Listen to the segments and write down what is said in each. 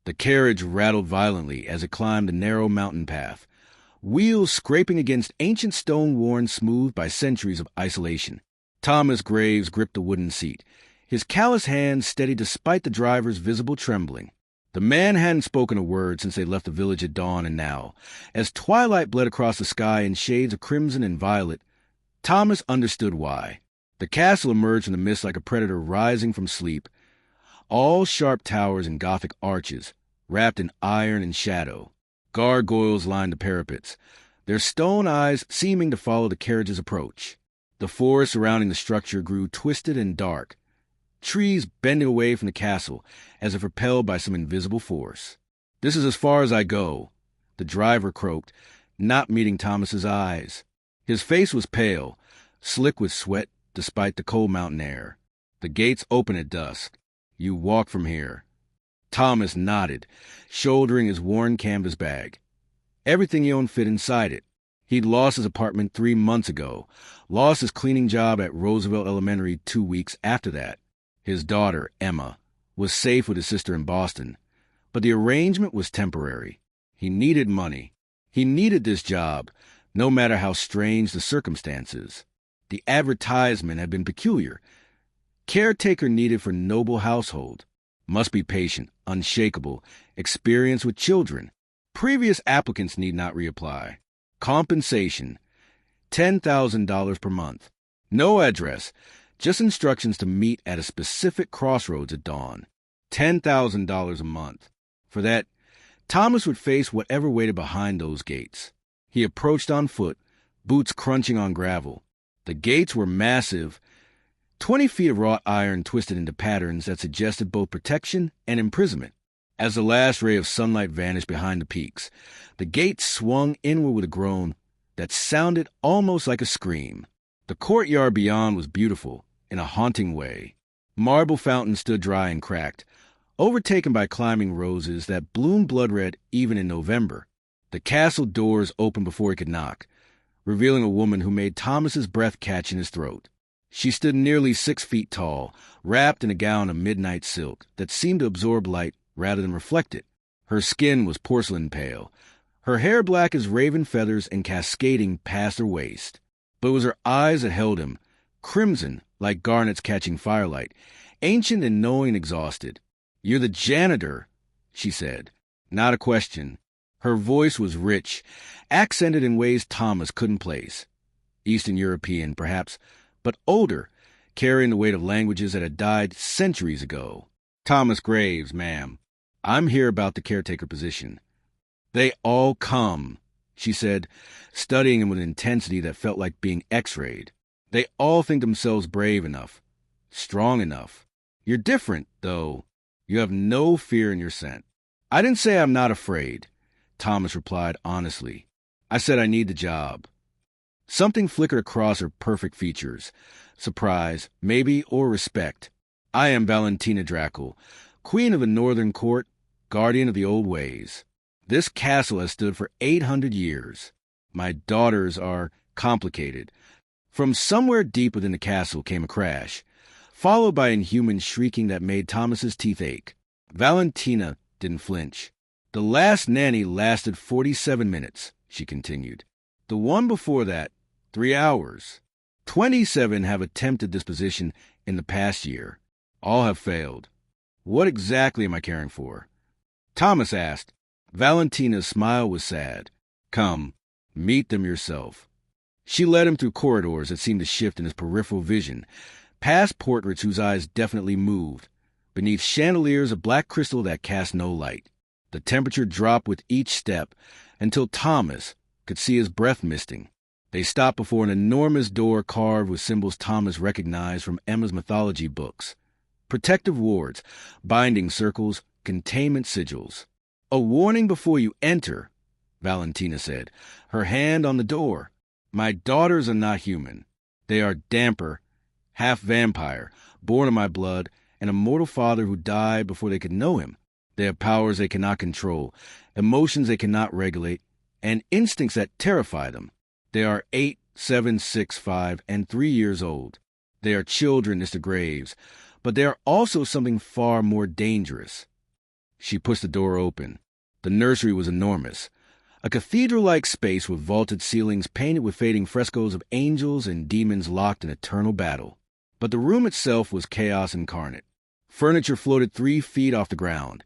The carriage rattled violently as it climbed a narrow mountain path, wheels scraping against ancient stone worn smooth by centuries of isolation. Thomas Graves gripped the wooden seat, his callous hands steady despite the driver's visible trembling. The man hadn't spoken a word since they left the village at dawn, and now, as twilight bled across the sky in shades of crimson and violet, Thomas understood why. The castle emerged from the mist like a predator rising from sleep, all sharp towers and Gothic arches, wrapped in iron and shadow. Gargoyles lined the parapets, their stone eyes seeming to follow the carriage's approach. The forest surrounding the structure grew twisted and dark, trees bending away from the castle as if repelled by some invisible force. "This is as far as I go," the driver croaked, not meeting Thomas's eyes. His face was pale, slick with sweat despite the cold mountain air. "The gates open at dusk. You walk from here." Thomas nodded, shouldering his worn canvas bag. Everything he owned fit inside it. He'd lost his apartment 3 months ago, lost his cleaning job at Roosevelt Elementary 2 weeks after that. His daughter, Emma, was safe with his sister in Boston, but the arrangement was temporary. He needed money. He needed this job, no matter how strange the circumstances. The advertisement had been peculiar. Caretaker needed for noble household. Must be patient, unshakable, experienced with children. Previous applicants need not reapply. Compensation, $10,000 per month. No address, just instructions to meet at a specific crossroads at dawn. $10,000 a month. For that, Thomas would face whatever waited behind those gates. He approached on foot, boots crunching on gravel. The gates were massive, 20 feet of wrought iron twisted into patterns that suggested both protection and imprisonment. As the last ray of sunlight vanished behind the peaks, the gates swung inward with a groan that sounded almost like a scream. The courtyard beyond was beautiful, in a haunting way. Marble fountains stood dry and cracked, overtaken by climbing roses that bloomed blood-red even in November. The castle doors opened before he could knock, revealing a woman who made Thomas's breath catch in his throat. She stood nearly 6 feet tall, wrapped in a gown of midnight silk that seemed to absorb light rather than reflect it. Her skin was porcelain pale, her hair black as raven feathers and cascading past her waist. But it was her eyes that held him, crimson like garnets catching firelight, ancient and knowing and exhausted. "You're the janitor," she said. Not a question. Her voice was rich, accented in ways Thomas couldn't place. Eastern European, perhaps, but older, carrying the weight of languages that had died centuries ago. "Thomas Graves, ma'am. I'm here about the caretaker position." "They all come," she said, studying him with an intensity that felt like being x-rayed. "They all think themselves brave enough, strong enough. You're different, though. You have no fear in your scent." "I didn't say I'm not afraid," Thomas replied honestly. "I said I need the job." Something flickered across her perfect features. Surprise, maybe, or respect. "I am Valentina Drackle, Queen of the Northern Court, guardian of the old ways. This castle has stood for 800 years. My daughters are complicated." From somewhere deep within the castle came a crash, followed by inhuman shrieking that made Thomas's teeth ache. Valentina didn't flinch. "The last nanny lasted 47 minutes, she continued. "The one before that, 3 hours. 27 have attempted this position in the past year. All have failed. What exactly am I caring for?" Thomas asked. Valentina's smile was sad. "Come, meet them yourself." She led him through corridors that seemed to shift in his peripheral vision, past portraits whose eyes definitely moved, beneath chandeliers of black crystal that cast no light. The temperature dropped with each step until Thomas could see his breath misting. They stopped before an enormous door carved with symbols Thomas recognized from Emma's mythology books. Protective wards, binding circles, containment sigils. "A warning before you enter," Valentina said, her hand on the door. "My daughters are not human. They are damper, half vampire, born of my blood, and a mortal father who died before they could know him. They have powers they cannot control, emotions they cannot regulate, and instincts that terrify them. They are 8, 7, 6, 5, and 3 years old. They are children, Mr. Graves, but they are also something far more dangerous." She pushed the door open. The nursery was enormous. A cathedral-like space with vaulted ceilings painted with fading frescoes of angels and demons locked in eternal battle. But the room itself was chaos incarnate. Furniture floated 3 feet off the ground.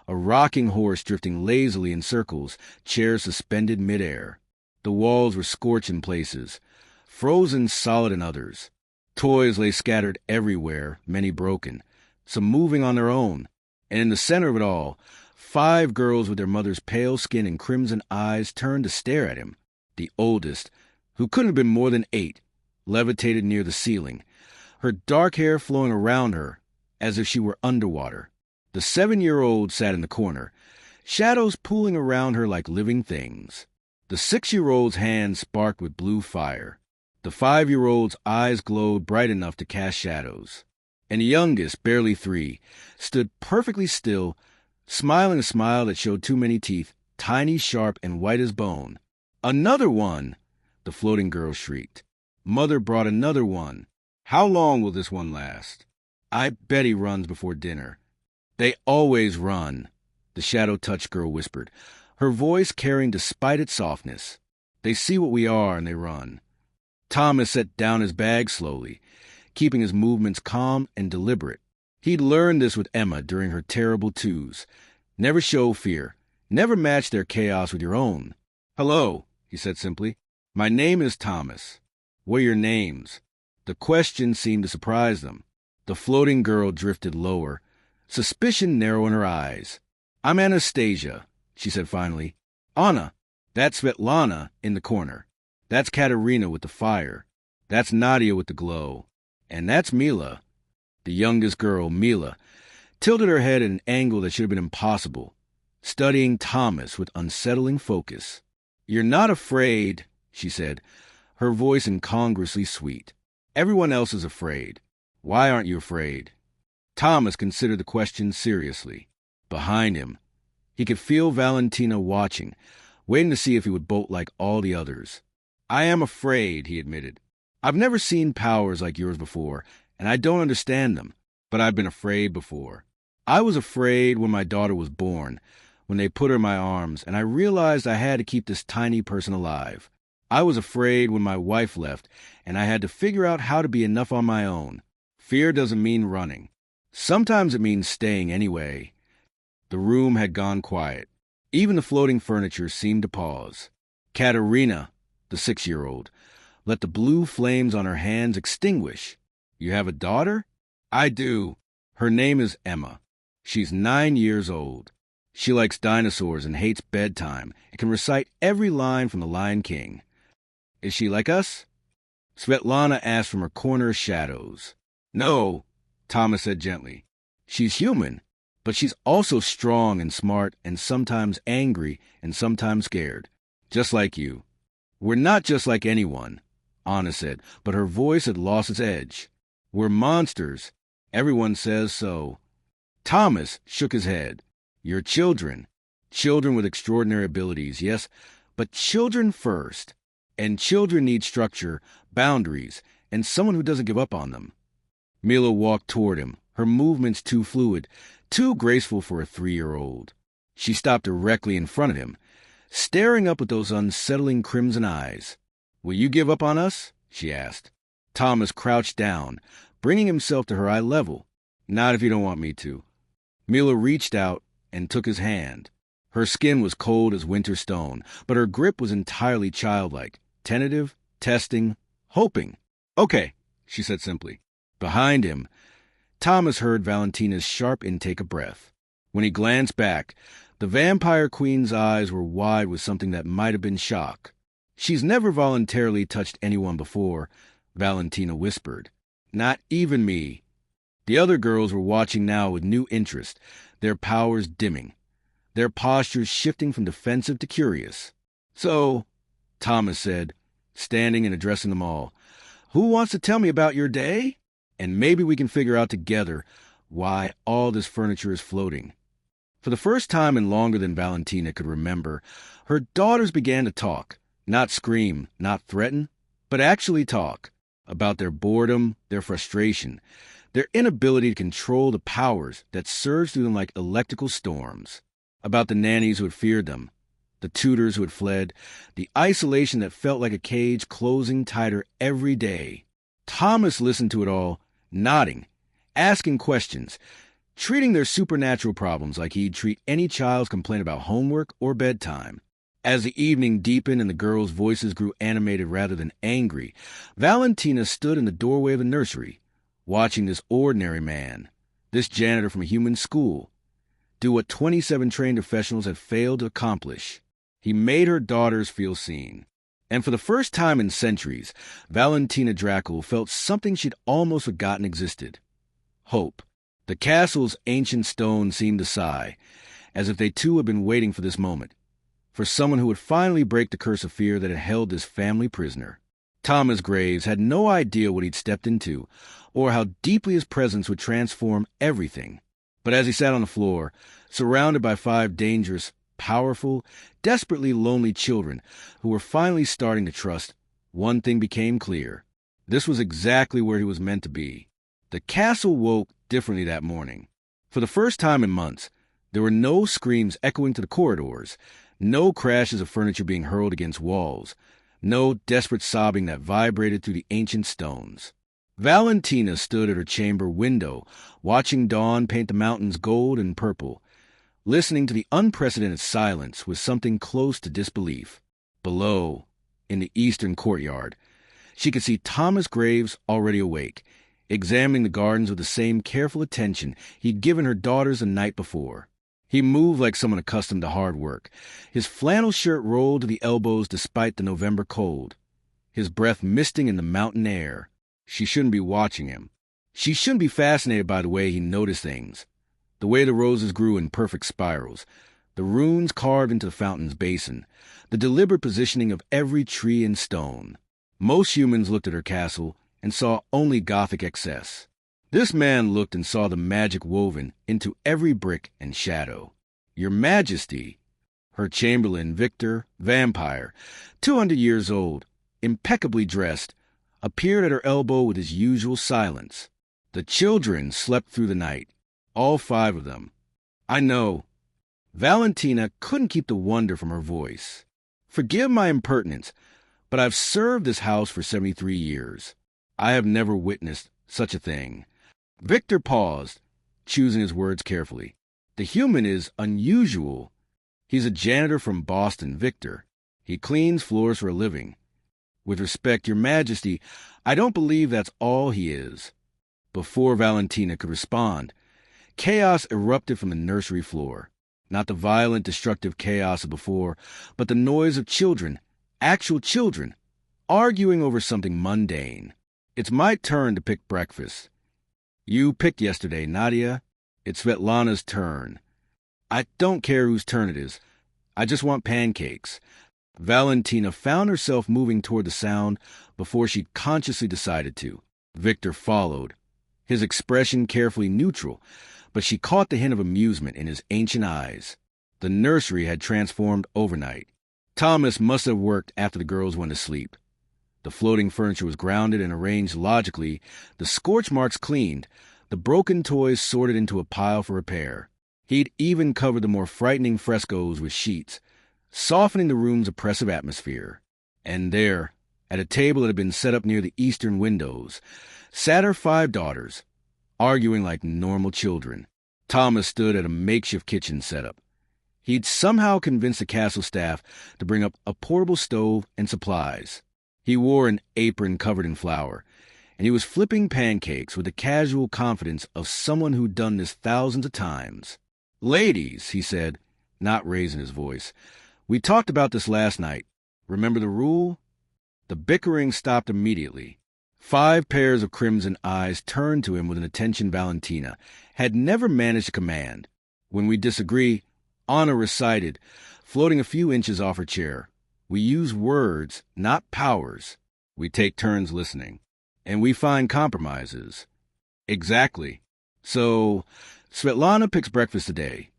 A rocking horse drifting lazily in circles, chairs suspended midair. The walls were scorched in places, frozen solid in others. Toys lay scattered everywhere, many broken, some moving on their own. And in the center of it all, 5 girls with their mother's pale skin and crimson eyes turned to stare at him. The oldest, who couldn't have been more than 8, levitated near the ceiling, her dark hair flowing around her as if she were underwater. The 7-year-old sat in the corner, shadows pooling around her like living things. The 6-year-old's hand sparked with blue fire. The 5-year-old's eyes glowed bright enough to cast shadows. And the youngest, barely 3, stood perfectly still, smiling a smile that showed too many teeth, tiny, sharp, and white as bone. "Another one!" the floating girl shrieked. Mother brought another one. "How long will this one last?" "I bet he runs before dinner." "They always run," the shadow-touched girl whispered, her voice carrying despite its softness. "They see what we are and they run." Thomas set down his bag slowly, keeping his movements calm and deliberate. He'd learned this with Emma during her terrible 2s. Never show fear. Never match their chaos with your own. "Hello," he said simply. "My name is Thomas. What are your names?" The question seemed to surprise them. The floating girl drifted lower, suspicion narrow in her eyes. "I'm Anastasia," she said finally. "Anna, that's Svetlana in the corner. That's Katerina with the fire. That's Nadia with the glow. And that's Mila." The youngest girl, Mila, tilted her head at an angle that should have been impossible, studying Thomas with unsettling focus. "You're not afraid," she said, her voice incongruously sweet. "Everyone else is afraid. Why aren't you afraid?" Thomas considered the question seriously. Behind him, he could feel Valentina watching, waiting to see if he would bolt like all the others. "I am afraid," he admitted. "I've never seen powers like yours before, and I don't understand them, but I've been afraid before. I was afraid when my daughter was born, when they put her in my arms, and I realized I had to keep this tiny person alive. I was afraid when my wife left, and I had to figure out how to be enough on my own. Fear doesn't mean running. Sometimes it means staying anyway." The room had gone quiet. Even the floating furniture seemed to pause. Katerina, the 6-year-old, let the blue flames on her hands extinguish. "You have a daughter?" "I do. Her name is Emma. She's 9 years old. She likes dinosaurs and hates bedtime and can recite every line from The Lion King." "Is she like us?" Svetlana asked from her corner of shadows. "No," Thomas said gently. "She's human, but she's also strong and smart and sometimes angry and sometimes scared, just like you." "We're not just like anyone," Anna said, but her voice had lost its edge. "We're monsters. Everyone says so." Thomas shook his head. "You're children. Children with extraordinary abilities, yes, but children first. And children need structure, boundaries, and someone who doesn't give up on them." Mila walked toward him, her movements too fluid, too graceful for a 3-year-old. She stopped directly in front of him, staring up with those unsettling crimson eyes. "Will you give up on us?" she asked. Thomas crouched down, bringing himself to her eye level. "Not if you don't want me to." Mila reached out and took his hand. Her skin was cold as winter stone, but her grip was entirely childlike, tentative, testing, hoping. "Okay," she said simply. Behind him, Thomas heard Valentina's sharp intake of breath. When he glanced back, the vampire queen's eyes were wide with something that might have been shock. "She's never voluntarily touched anyone before," Valentina whispered. "Not even me." The other girls were watching now with new interest, their powers dimming, their postures shifting from defensive to curious. "So," Thomas said, standing and addressing them all, "who wants to tell me about your day? And maybe we can figure out together why all this furniture is floating." For the first time in longer than Valentina could remember, her daughters began to talk. Not scream, not threaten, but actually talk. About their boredom, their frustration, their inability to control the powers that surged through them like electrical storms, about the nannies who had feared them, the tutors who had fled, the isolation that felt like a cage closing tighter every day. Thomas listened to it all, nodding, asking questions, treating their supernatural problems like he'd treat any child's complaint about homework or bedtime. As the evening deepened and the girls' voices grew animated rather than angry, Valentina stood in the doorway of the nursery, watching this ordinary man, this janitor from a human school, do what 27 trained professionals had failed to accomplish. He made her daughters feel seen. And for the first time in centuries, Valentina Drackle felt something she'd almost forgotten existed. Hope. The castle's ancient stone seemed to sigh, as if they too had been waiting for this moment, for someone who would finally break the curse of fear that had held this family prisoner. Thomas Graves had no idea what he'd stepped into, or how deeply his presence would transform everything. But as he sat on the floor, surrounded by 5 dangerous, powerful, desperately lonely children who were finally starting to trust, one thing became clear. This was exactly where he was meant to be. The castle woke differently that morning. For the first time in months, there were no screams echoing to the corridors, no crashes of furniture being hurled against walls, no desperate sobbing that vibrated through the ancient stones. Valentina stood at her chamber window, watching dawn paint the mountains gold and purple, listening to the unprecedented silence with something close to disbelief. Below, in the eastern courtyard, she could see Thomas Graves already awake, examining the gardens with the same careful attention he'd given her daughters the night before. He moved like someone accustomed to hard work. His flannel shirt rolled to the elbows despite the November cold, his breath misting in the mountain air. She shouldn't be watching him. She shouldn't be fascinated by the way he noticed things, the way the roses grew in perfect spirals, the runes carved into the fountain's basin, the deliberate positioning of every tree and stone. Most humans looked at her castle and saw only Gothic excess. This man looked and saw the magic woven into every brick and shadow. Your Majesty, her chamberlain Victor, vampire, 200 years old, impeccably dressed, appeared at her elbow with his usual silence. The children slept through the night, all 5 of them. I know. Valentina couldn't keep the wonder from her voice. Forgive my impertinence, but I've served this house for 73 years. I have never witnessed such a thing. Victor paused, choosing his words carefully. The human is unusual. He's a janitor from Boston, Victor. He cleans floors for a living. With respect, Your Majesty, I don't believe that's all he is. Before Valentina could respond, chaos erupted from the nursery floor. Not the violent, destructive chaos of before, but the noise of children, actual children, arguing over something mundane. It's my turn to pick breakfast. You picked yesterday, Nadia. It's Svetlana's turn. I don't care whose turn it is. I just want pancakes. Valentina found herself moving toward the sound before she consciously decided to. Victor followed, his expression carefully neutral, but she caught the hint of amusement in his ancient eyes. The nursery had transformed overnight. Thomas must have worked after the girls went to sleep. The floating furniture was grounded and arranged logically, the scorch marks cleaned, the broken toys sorted into a pile for repair. He'd even covered the more frightening frescoes with sheets, softening the room's oppressive atmosphere. And there, at a table that had been set up near the eastern windows, sat her 5 daughters, arguing like normal children. Thomas stood at a makeshift kitchen setup. He'd somehow convinced the castle staff to bring up a portable stove and supplies. He wore an apron covered in flour, and he was flipping pancakes with the casual confidence of someone who'd done this thousands of times. "Ladies," he said, not raising his voice, "we talked about this last night. Remember the rule?" The bickering stopped immediately. 5 pairs of crimson eyes turned to him with an attention Valentina had never managed to command. "When we disagree," Anna recited, floating a few inches off her chair, "we use words, not powers. We take turns listening. And we find compromises." "Exactly. So, Svetlana picks breakfast today.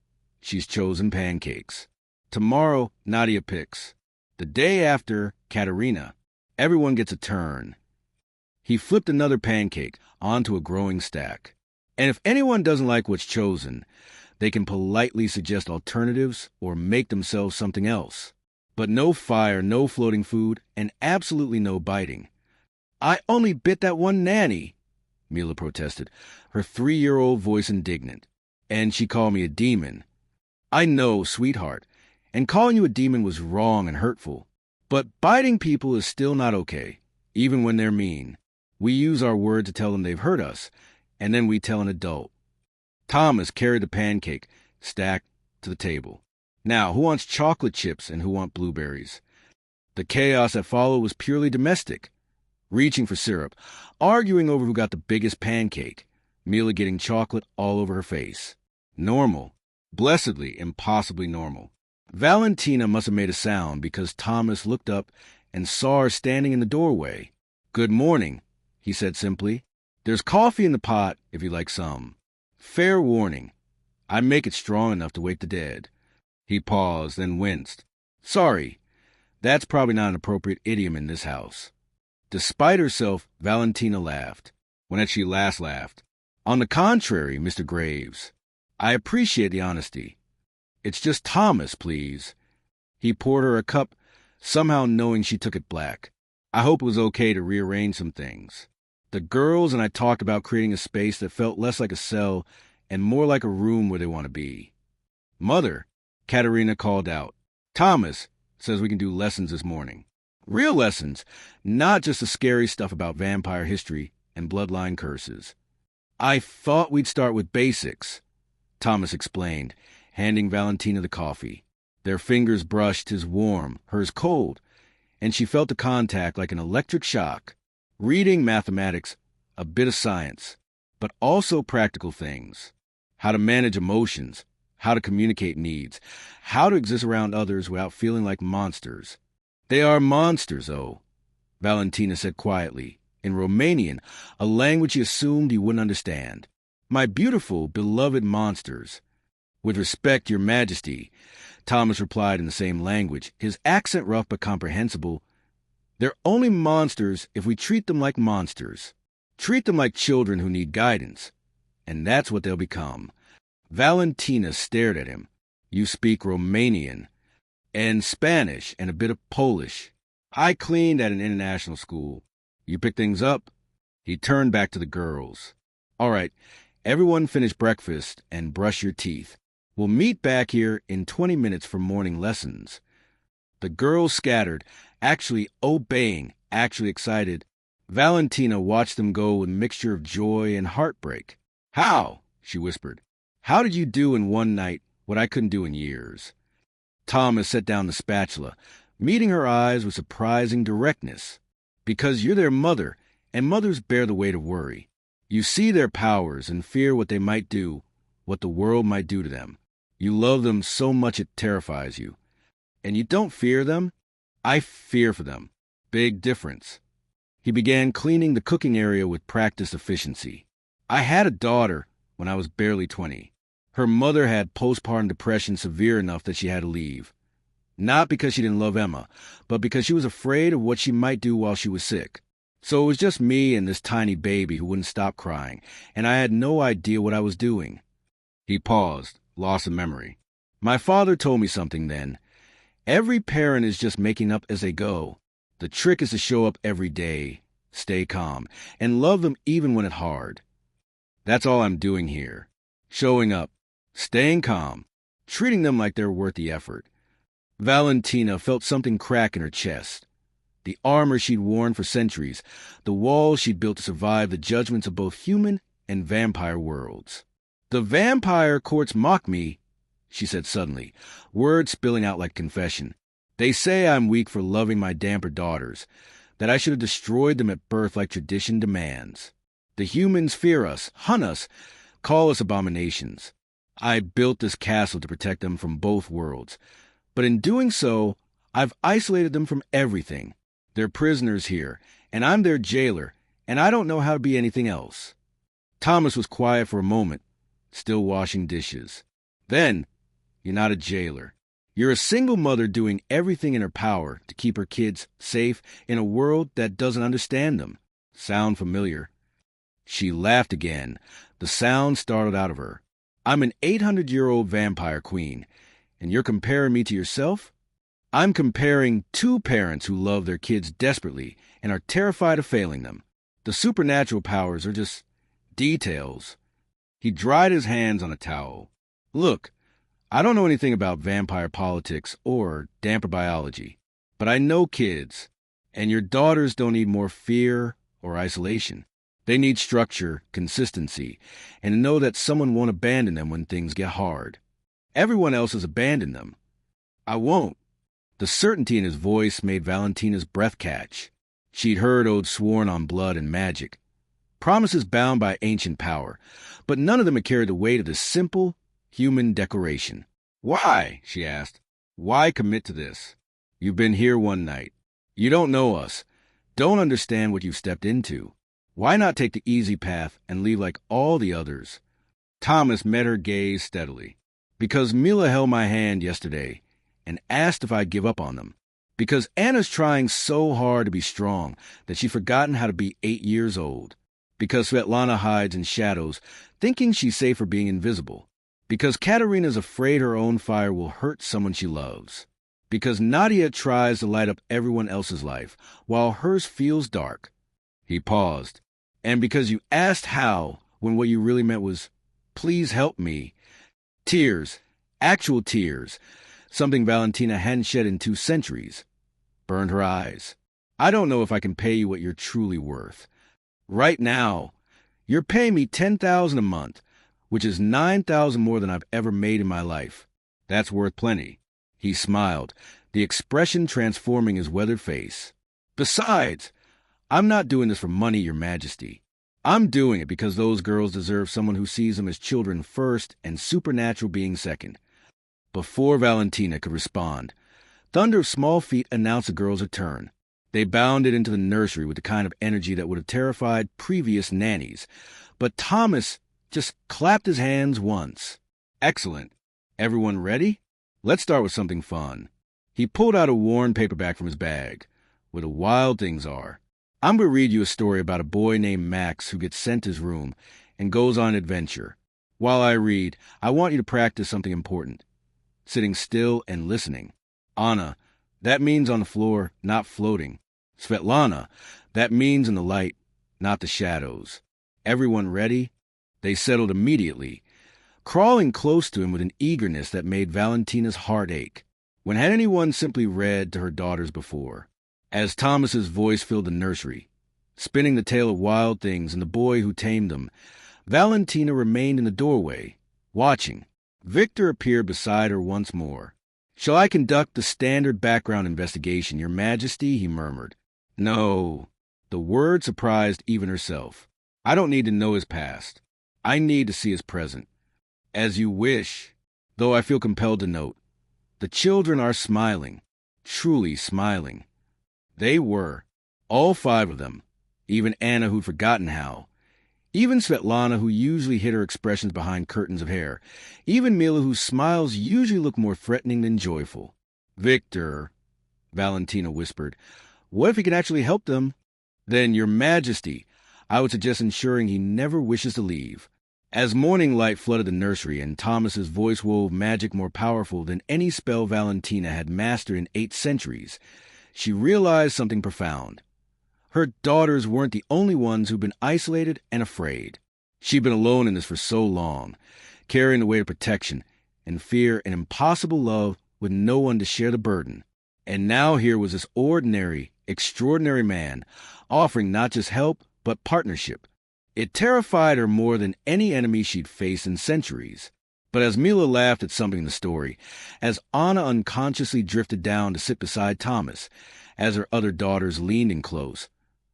She's chosen pancakes. Tomorrow, Nadia picks. The day after, Katerina. Everyone gets a turn." He flipped another pancake onto a growing stack. And if anyone doesn't like what's chosen, they can politely suggest alternatives or make themselves something else. But no fire, no floating food, and absolutely no biting. I only bit that one nanny, Mila protested, her 3-year-old voice indignant. And she called me a demon. I know, sweetheart, and calling you a demon was wrong and hurtful. But biting people is still not okay, even when they're mean. We use our word to tell them they've hurt us, and then we tell an adult. Thomas carried the pancake, stacked, to the table. Now, who wants chocolate chips and who wants blueberries? The chaos that followed was purely domestic. Reaching for syrup, arguing over who got the biggest pancake, Mila getting chocolate all over her face. Normal. Blessedly, impossibly normal. Valentina must have made a sound because Thomas looked up and saw her standing in the doorway. Good morning, he said simply. There's coffee in the pot if you'd like some. Fair warning. I make it strong enough to wake the dead. He paused, then winced. Sorry, that's probably not an appropriate idiom in this house. Despite herself, Valentina laughed. When had she last laughed? On the contrary, Mr. Graves, I appreciate the honesty. It's just Thomas, please. He poured her a cup, somehow knowing she took it black. I hope it was okay to rearrange some things. The girls and I talked about creating a space that felt less like a cell and more like a room where they want to be. Mother, Katerina called out. Thomas says we can do lessons this morning. Real lessons, not just the scary stuff about vampire history and bloodline curses. I thought we'd start with basics, Thomas explained, handing Valentina the coffee. Their fingers brushed, his warm, hers cold, and she felt the contact like an electric shock. Reading, mathematics, a bit of science, but also practical things. How to manage emotions, how to communicate needs, how to exist around others without feeling like monsters. They are monsters, oh, Valentina said quietly, in Romanian, a language he assumed he wouldn't understand. My beautiful, beloved monsters. With respect, your majesty, Thomas replied in the same language, his accent rough but comprehensible. They're only monsters if we treat them like monsters. Treat them like children who need guidance. And that's what they'll become. Valentina stared at him. You speak Romanian. And Spanish and a bit of Polish. I cleaned at an international school. You pick things up? He turned back to the girls. All right, everyone finish breakfast and brush your teeth. We'll meet back here in 20 minutes for morning lessons. The girls scattered, actually obeying, actually excited. Valentina watched them go with a mixture of joy and heartbreak. How? She whispered. How did you do in one night what I couldn't do in years? Thomas set down the spatula, meeting her eyes with surprising directness. Because you're their mother, and mothers bear the weight of worry. You see their powers and fear what they might do, what the world might do to them. You love them so much it terrifies you. And you don't fear them? I fear for them. Big difference. He began cleaning the cooking area with practiced efficiency. I had a daughter when I was barely 20. Her mother had postpartum depression severe enough that she had to leave. Not because she didn't love Emma, but because she was afraid of what she might do while she was sick. So it was just me and this tiny baby who wouldn't stop crying, and I had no idea what I was doing. He paused, lost in memory. My father told me something then. Every parent is just making up as they go. The trick is to show up every day, stay calm, and love them even when it's hard. That's all I'm doing here. Showing up, staying calm, treating them like they're worth the effort. Valentina felt something crack in her chest. The armor she'd worn for centuries, the walls she'd built to survive the judgments of both human and vampire worlds. The vampire courts mock me, she said suddenly, words spilling out like confession. They say I'm weak for loving my damper daughters, that I should have destroyed them at birth like tradition demands. The humans fear us, hunt us, call us abominations. I built this castle to protect them from both worlds, but in doing so, I've isolated them from everything. They're prisoners here, and I'm their jailer, and I don't know how to be anything else. Thomas was quiet for a moment, still washing dishes. Then, you're not a jailer. You're a single mother doing everything in her power to keep her kids safe in a world that doesn't understand them. Sound familiar? She laughed again. The sound startled out of her. I'm an 800-year-old vampire queen, and you're comparing me to yourself? I'm comparing two parents who love their kids desperately and are terrified of failing them. The supernatural powers are just details. He dried his hands on a towel. Look, I don't know anything about vampire politics or damper biology, but I know kids, and your daughters don't need more fear or isolation. They need structure, consistency, and to know that someone won't abandon them when things get hard. Everyone else has abandoned them. I won't. The certainty in his voice made Valentina's breath catch. She'd heard oaths sworn on blood and magic, promises bound by ancient power, but none of them had carried the weight of this simple, human declaration. Why? She asked. Why commit to this? You've been here one night. You don't know us, don't understand what you've stepped into. Why not take the easy path and leave like all the others? Thomas met her gaze steadily. Because Mila held my hand yesterday and asked if I'd give up on them. Because Anna's trying so hard to be strong that she's forgotten how to be 8 years old. Because Svetlana hides in shadows, thinking she's safe for being invisible. Because Katerina's afraid her own fire will hurt someone she loves. Because Nadia tries to light up everyone else's life, while hers feels dark. He paused. And because you asked how, when what you really meant was, please help me. Tears, actual tears, something Valentina hadn't shed in 2 centuries, burned her eyes. I don't know if I can pay you what you're truly worth. Right now, you're paying me $10,000 a month, which is $9,000 more than I've ever made in my life. That's worth plenty. He smiled, the expression transforming his weathered face. Besides, I'm not doing this for money, Your Majesty. I'm doing it because those girls deserve someone who sees them as children first and supernatural beings second. Before Valentina could respond, thunder of small feet announced the girls' return. They bounded into the nursery with the kind of energy that would have terrified previous nannies. But Thomas just clapped his hands once. Excellent. Everyone ready? Let's start with something fun. He pulled out a worn paperback from his bag, where the wild things are. I'm going to read you a story about a boy named Max who gets sent his room and goes on an adventure. While I read, I want you to practice something important. Sitting still and listening. Anna, that means on the floor, not floating. Svetlana, that means in the light, not the shadows. Everyone ready? They settled immediately, crawling close to him with an eagerness that made Valentina's heart ache. When had anyone simply read to her daughters before? As Thomas's voice filled the nursery, spinning the tale of wild things and the boy who tamed them, Valentina remained in the doorway, watching. Victor appeared beside her once more. Shall I conduct the standard background investigation, Your Majesty? He murmured. No. The word surprised even herself. I don't need to know his past. I need to see his present. As you wish, though I feel compelled to note, the children are smiling, truly smiling. They were, all 5 of them, even Anna who'd forgotten how, even Svetlana who usually hid her expressions behind curtains of hair, even Mila whose smiles usually look more threatening than joyful. Victor, Valentina whispered, what if he can actually help them? Then, Your Majesty, I would suggest ensuring he never wishes to leave. As morning light flooded the nursery and Thomas's voice wove magic more powerful than any spell Valentina had mastered in 8 centuries, she realized something profound. Her daughters weren't the only ones who'd been isolated and afraid. She'd been alone in this for so long, carrying the weight of protection and fear and impossible love with no one to share the burden. And now here was this ordinary, extraordinary man, offering not just help, but partnership. It terrified her more than any enemy she'd faced in centuries. But as Mila laughed at something in the story, as Anna unconsciously drifted down to sit beside Thomas, as her other daughters leaned in close,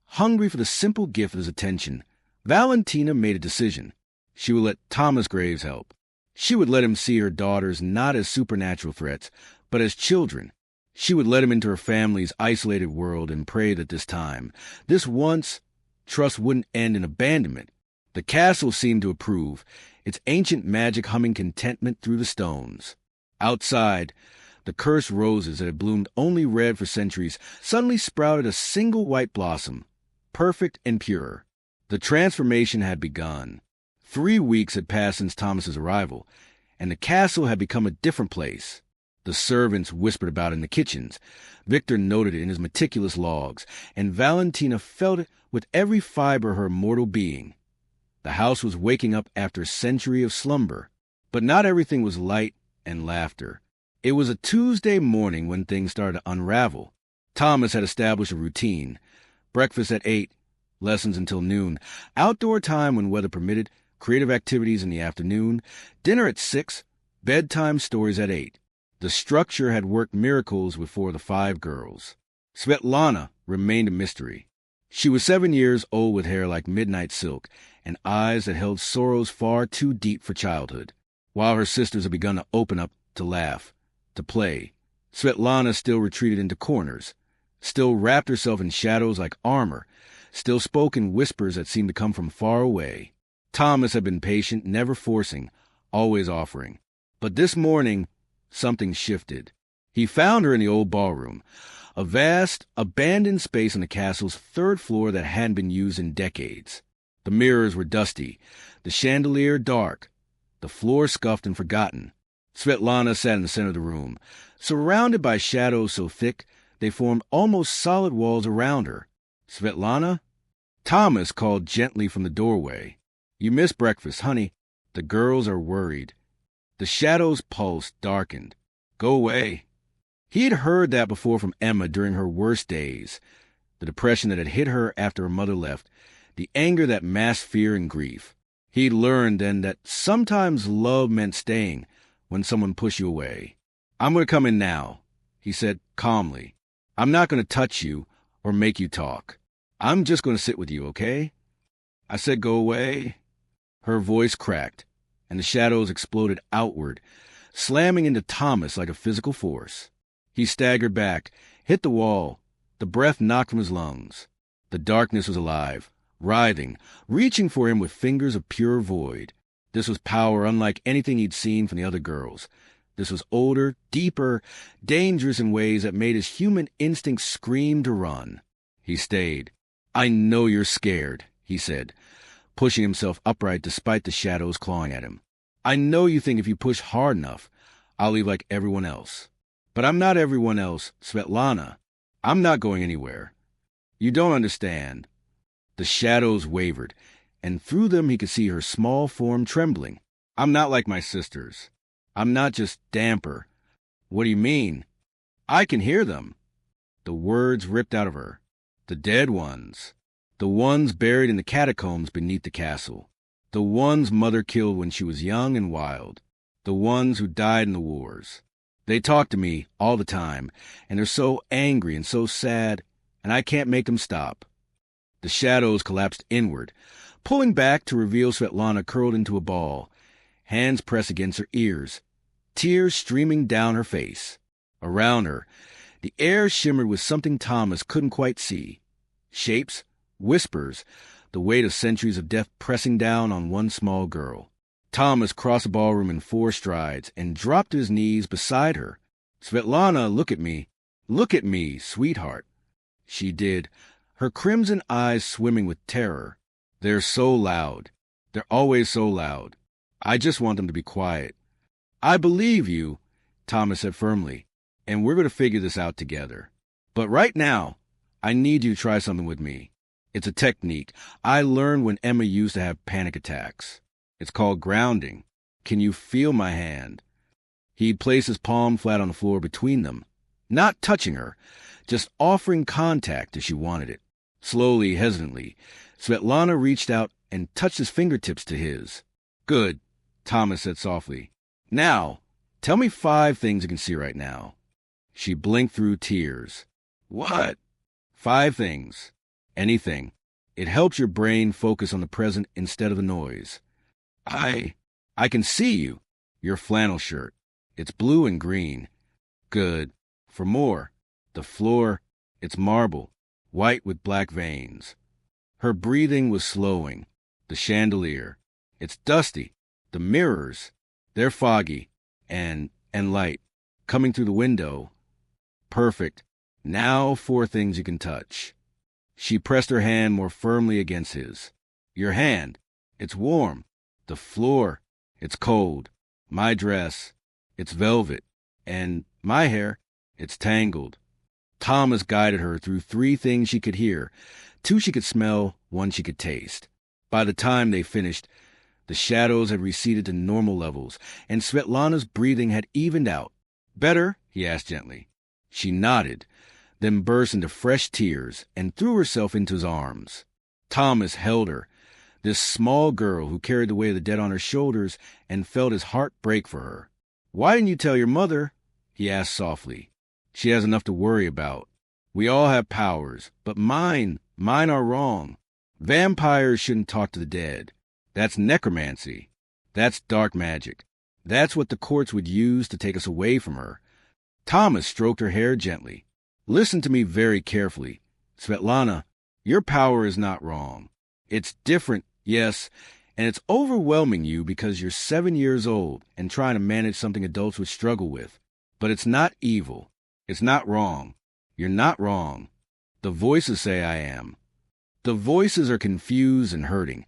hungry for the simple gift of his attention, Valentina made a decision. She would let Thomas Graves help. She would let him see her daughters not as supernatural threats, but as children. She would let him into her family's isolated world and pray that this time, this once, trust wouldn't end in abandonment. The castle seemed to approve, its ancient magic humming contentment through the stones. Outside, the cursed roses that had bloomed only red for centuries suddenly sprouted a single white blossom. perfect and pure. The transformation had begun. 3 weeks had passed since Thomas's arrival, and the castle had become a different place. The servants whispered about it in the kitchens. Victor noted it in his meticulous logs, and Valentina felt it with every fiber of her mortal being. The house was waking up after a century of slumber, but not everything was light and laughter. It was a Tuesday morning when things started to unravel. Thomas had established a routine. Breakfast at 8, lessons until noon, outdoor time when weather permitted, creative activities in the afternoon, dinner at 6, bedtime stories at 8. The structure had worked miracles with 4 of the 5 girls. Svetlana remained a mystery. She was 7 years old with hair like midnight silk and eyes that held sorrows far too deep for childhood. While her sisters had begun to open up, to laugh, to play, Svetlana still retreated into corners, still wrapped herself in shadows like armor, still spoke in whispers that seemed to come from far away. Thomas had been patient, never forcing, always offering. But this morning, something shifted. He found her in the old ballroom, a vast, abandoned space on the castle's 3rd floor that hadn't been used in decades. The mirrors were dusty, the chandelier dark, the floor scuffed and forgotten. Svetlana sat in the center of the room, surrounded by shadows so thick they formed almost solid walls around her. "Svetlana?" Thomas called gently from the doorway. "You missed breakfast, honey. The girls are worried." The shadows pulsed, darkened. "Go away." He had heard that before from Emma during her worst days. The depression that had hit her after her mother left, the anger that masked fear and grief. He'd learned then that sometimes love meant staying when someone pushed you away. "I'm going to come in now," he said calmly. "I'm not going to touch you or make you talk. I'm just going to sit with you, okay?" I said, "Go away." Her voice cracked, and the shadows exploded outward, slamming into Thomas like a physical force. He staggered back, hit the wall. The breath knocked from his lungs. The darkness was alive, writhing, reaching for him with fingers of pure void. This was power unlike anything he'd seen from the other girls. This was older, deeper, dangerous in ways that made his human instinct scream to run. He stayed. "I know you're scared," he said, pushing himself upright despite the shadows clawing at him. "I know you think if you push hard enough, I'll leave like everyone else. But I'm not everyone else, Svetlana. I'm not going anywhere. You don't understand." The shadows wavered, and through them he could see her small form trembling. "I'm not like my sisters. I'm not just damper." "What do you mean?" "I can hear them." The words ripped out of her. "The dead ones. The ones buried in the catacombs beneath the castle. The ones Mother killed when she was young and wild. The ones who died in the wars. They talk to me all the time, and they're so angry and so sad, and I can't make them stop." The shadows collapsed inward, pulling back to reveal Svetlana curled into a ball, hands pressed against her ears, tears streaming down her face. Around her, the air shimmered with something Thomas couldn't quite see. Shapes, whispers, the weight of centuries of death pressing down on one small girl. Thomas crossed the ballroom in 4 strides and dropped to his knees beside her. "Svetlana, look at me. Look at me, sweetheart." She did, her crimson eyes swimming with terror. "They're so loud. They're always so loud. I just want them to be quiet." "I believe you," Thomas said firmly, "and we're going to figure this out together. But right now, I need you to try something with me. It's a technique I learned when Emma used to have panic attacks. It's called grounding. Can you feel my hand?" He placed his palm flat on the floor between them, not touching her, just offering contact if she wanted it. Slowly, hesitantly, Svetlana reached out and touched his fingertips to his. "Good," Thomas said softly. "Now, tell me 5 things you can see right now." She blinked through tears. "What?" "5 things. Anything. It helps your brain focus on the present instead of the noise." I can see you. Your flannel shirt. It's blue and green." "Good. For more. The floor, it's marble, white with black veins." Her breathing was slowing. "The chandelier. It's dusty. The mirrors, they're foggy and light coming through the window." "Perfect. Now 4 things you can touch." She pressed her hand more firmly against his. Your hand, it's warm. The floor, it's cold. My dress, it's velvet. And my hair, it's tangled. Thomas guided her through 3 things she could hear, 2 she could smell, 1 she could taste. By the time they finished, the shadows had receded to normal levels, and Svetlana's breathing had evened out. Better? He asked gently. She nodded, then burst into fresh tears and threw herself into his arms. Thomas held her, this small girl who carried the weight of the dead on her shoulders, and felt his heart break for her. Why didn't you tell your mother? He asked softly. She has enough to worry about. We all have powers, but mine are wrong. Vampires shouldn't talk to the dead. That's necromancy. That's dark magic. That's what the courts would use to take us away from her. Thomas stroked her hair gently. Listen to me very carefully. Svetlana, your power is not wrong. It's different, yes, and it's overwhelming you because you're 7 years old and trying to manage something adults would struggle with. But it's not evil. It's not wrong. You're not wrong. The voices say I am. The voices are confused and hurting,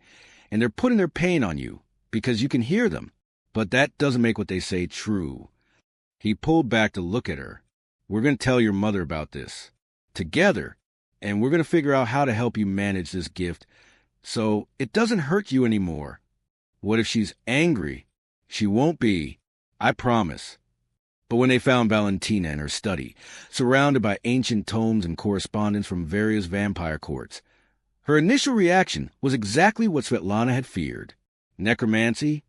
and they're putting their pain on you because you can hear them. But that doesn't make what they say true. He pulled back to look at her. We're going to tell your mother about this. Together. And we're going to figure out how to help you manage this gift so it doesn't hurt you anymore. What if she's angry? She won't be. I promise. But when they found Valentina in her study, surrounded by ancient tomes and correspondence from various vampire courts, her initial reaction was exactly what Svetlana had feared. Necromancy?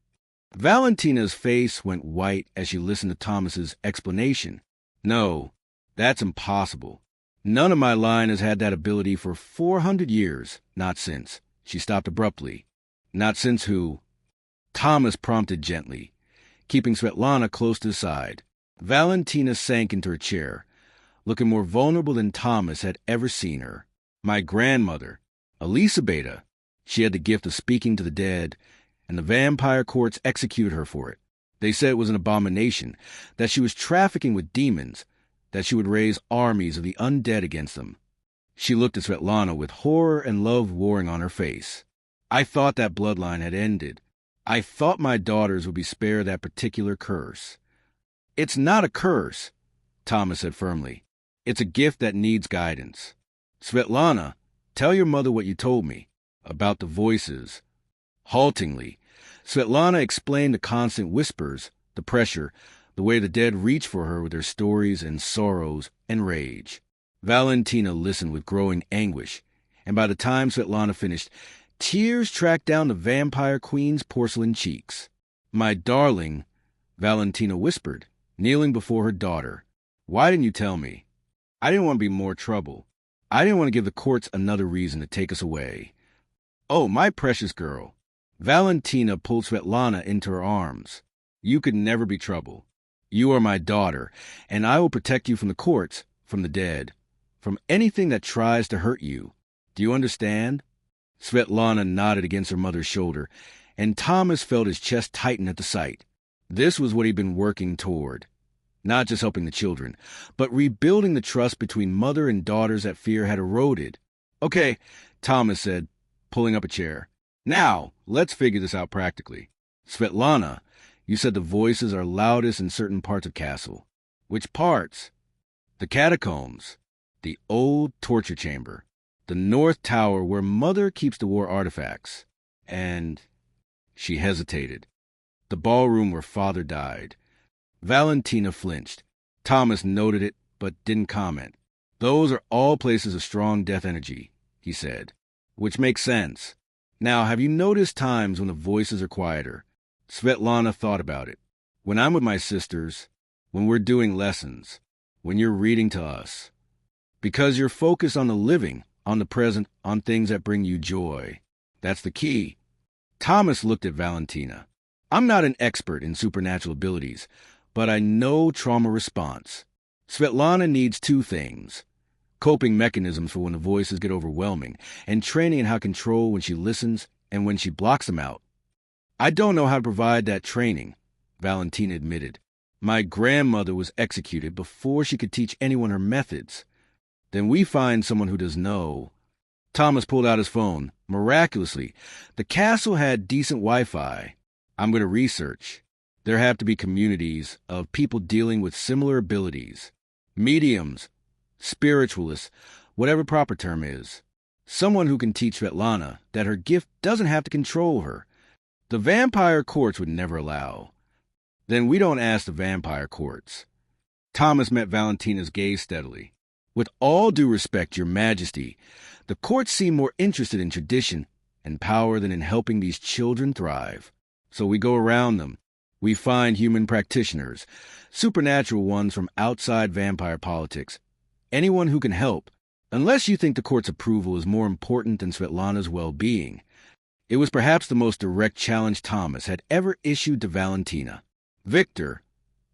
Valentina's face went white as she listened to Thomas's explanation. No, that's impossible. None of my line has had that ability for 400 years, not since. She stopped abruptly. Not since who? Thomas prompted gently, keeping Svetlana close to his side. Valentina sank into her chair, looking more vulnerable than Thomas had ever seen her. My grandmother, Elisabetta, she had the gift of speaking to the dead, and the vampire courts executed her for it. They said it was an abomination, that she was trafficking with demons, that she would raise armies of the undead against them. She looked at Svetlana with horror and love warring on her face. I thought that bloodline had ended. I thought my daughters would be spared that particular curse. It's not a curse, Thomas said firmly. It's a gift that needs guidance. Svetlana, tell your mother what you told me about the voices. Haltingly, Svetlana explained the constant whispers, the pressure, the way the dead reach for her with their stories and sorrows and rage. Valentina listened with growing anguish, and by the time Svetlana finished, tears tracked down the vampire queen's porcelain cheeks. My darling, Valentina whispered, kneeling before her daughter. Why didn't you tell me? I didn't want to be more trouble. I didn't want to give the courts another reason to take us away. Oh, my precious girl. Valentina pulled Svetlana into her arms. You could never be trouble. You are my daughter, and I will protect you from the courts, from the dead, from anything that tries to hurt you. Do you understand? Svetlana nodded against her mother's shoulder, and Thomas felt his chest tighten at the sight. This was what he'd been working toward. Not just helping the children, but rebuilding the trust between mother and daughters that fear had eroded. Okay, Thomas said, pulling up a chair. Now, let's figure this out practically. Svetlana, you said the voices are loudest in certain parts of Castle. Which parts? The catacombs, the old torture chamber, the North Tower where Mother keeps the war artifacts, and... She hesitated. The ballroom where Father died. Valentina flinched. Thomas noted it, but didn't comment. Those are all places of strong death energy, he said, which makes sense. Now, have you noticed times when the voices are quieter? Svetlana thought about it. When I'm with my sisters, when we're doing lessons, when you're reading to us. Because you're focused on the living, on the present, on things that bring you joy. That's the key. Thomas looked at Valentina. I'm not an expert in supernatural abilities, but I know trauma response. Svetlana needs 2 things. Coping mechanisms for when the voices get overwhelming, and training in how to control when she listens and when she blocks them out. I don't know how to provide that training, Valentina admitted. My grandmother was executed before she could teach anyone her methods. Then we find someone who does know. Thomas pulled out his phone. Miraculously, the castle had decent Wi-Fi. I'm going to research. There have to be communities of people dealing with similar abilities. Mediums, spiritualists, whatever proper term is. Someone who can teach Svetlana that her gift doesn't have to control her. The vampire courts would never allow. Then we don't ask the vampire courts. Thomas met Valentina's gaze steadily. With all due respect, Your Majesty, the courts seem more interested in tradition and power than in helping these children thrive. So we go around them. We find human practitioners, supernatural ones from outside vampire politics. Anyone who can help, unless you think the court's approval is more important than Svetlana's well-being. It was perhaps the most direct challenge Thomas had ever issued to Valentina. Victor,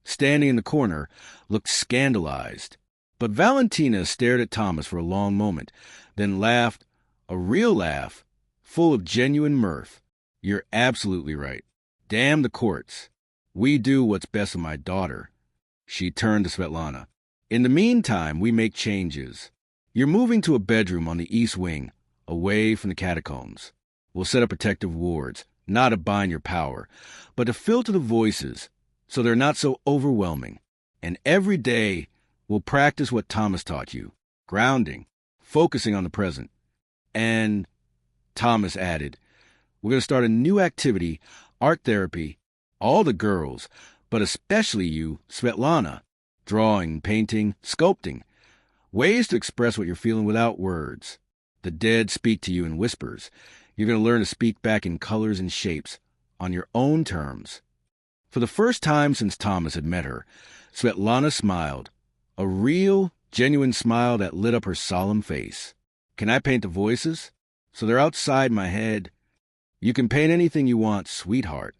standing in the corner, looked scandalized. But Valentina stared at Thomas for a long moment, then laughed, a real laugh, full of genuine mirth. You're absolutely right. Damn the courts. We do what's best for my daughter. She turned to Svetlana. In the meantime, we make changes. You're moving to a bedroom on the east wing, away from the catacombs. We'll set up protective wards, not to bind your power, but to filter the voices, so they're not so overwhelming. And every day, we'll practice what Thomas taught you. Grounding, focusing on the present. And, Thomas added, we're going to start a new activity, art therapy, all the girls, but especially you, Svetlana. Drawing, painting, sculpting. Ways to express what you're feeling without words. The dead speak to you in whispers. You're going to learn to speak back in colors and shapes, on your own terms. For the first time since Thomas had met her, Svetlana smiled. A real, genuine smile that lit up her solemn face. Can I paint the voices? So they're outside my head. You can paint anything you want, sweetheart.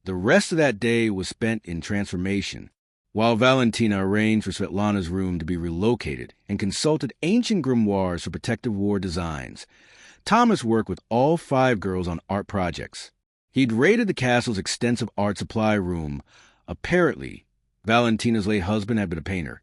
The rest of that day was spent in transformation, while Valentina arranged for Svetlana's room to be relocated and consulted ancient grimoires for protective war designs. Thomas worked with all 5 girls on art projects. He'd raided the castle's extensive art supply room. Apparently, Valentina's late husband had been a painter,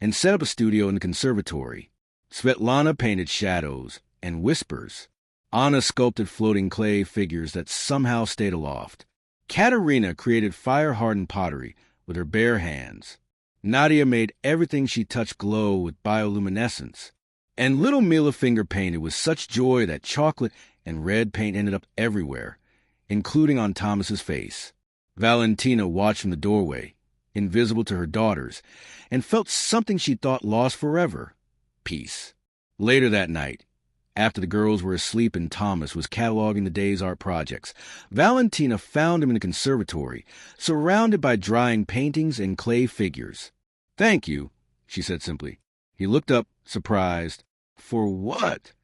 and set up a studio in the conservatory. Svetlana painted shadows and whispers. Anna sculpted floating clay figures that somehow stayed aloft. Katerina created fire-hardened pottery with her bare hands. Nadia made everything she touched glow with bioluminescence. And little Mila finger-painted with such joy that chocolate and red paint ended up everywhere, including on Thomas's face. Valentina watched from the doorway, invisible to her daughters, and felt something she thought lost forever. Peace. Later that night, after the girls were asleep and Thomas was cataloging the day's art projects, Valentina found him in the conservatory, surrounded by drying paintings and clay figures. "Thank you," she said simply. He looked up, surprised. "For what?"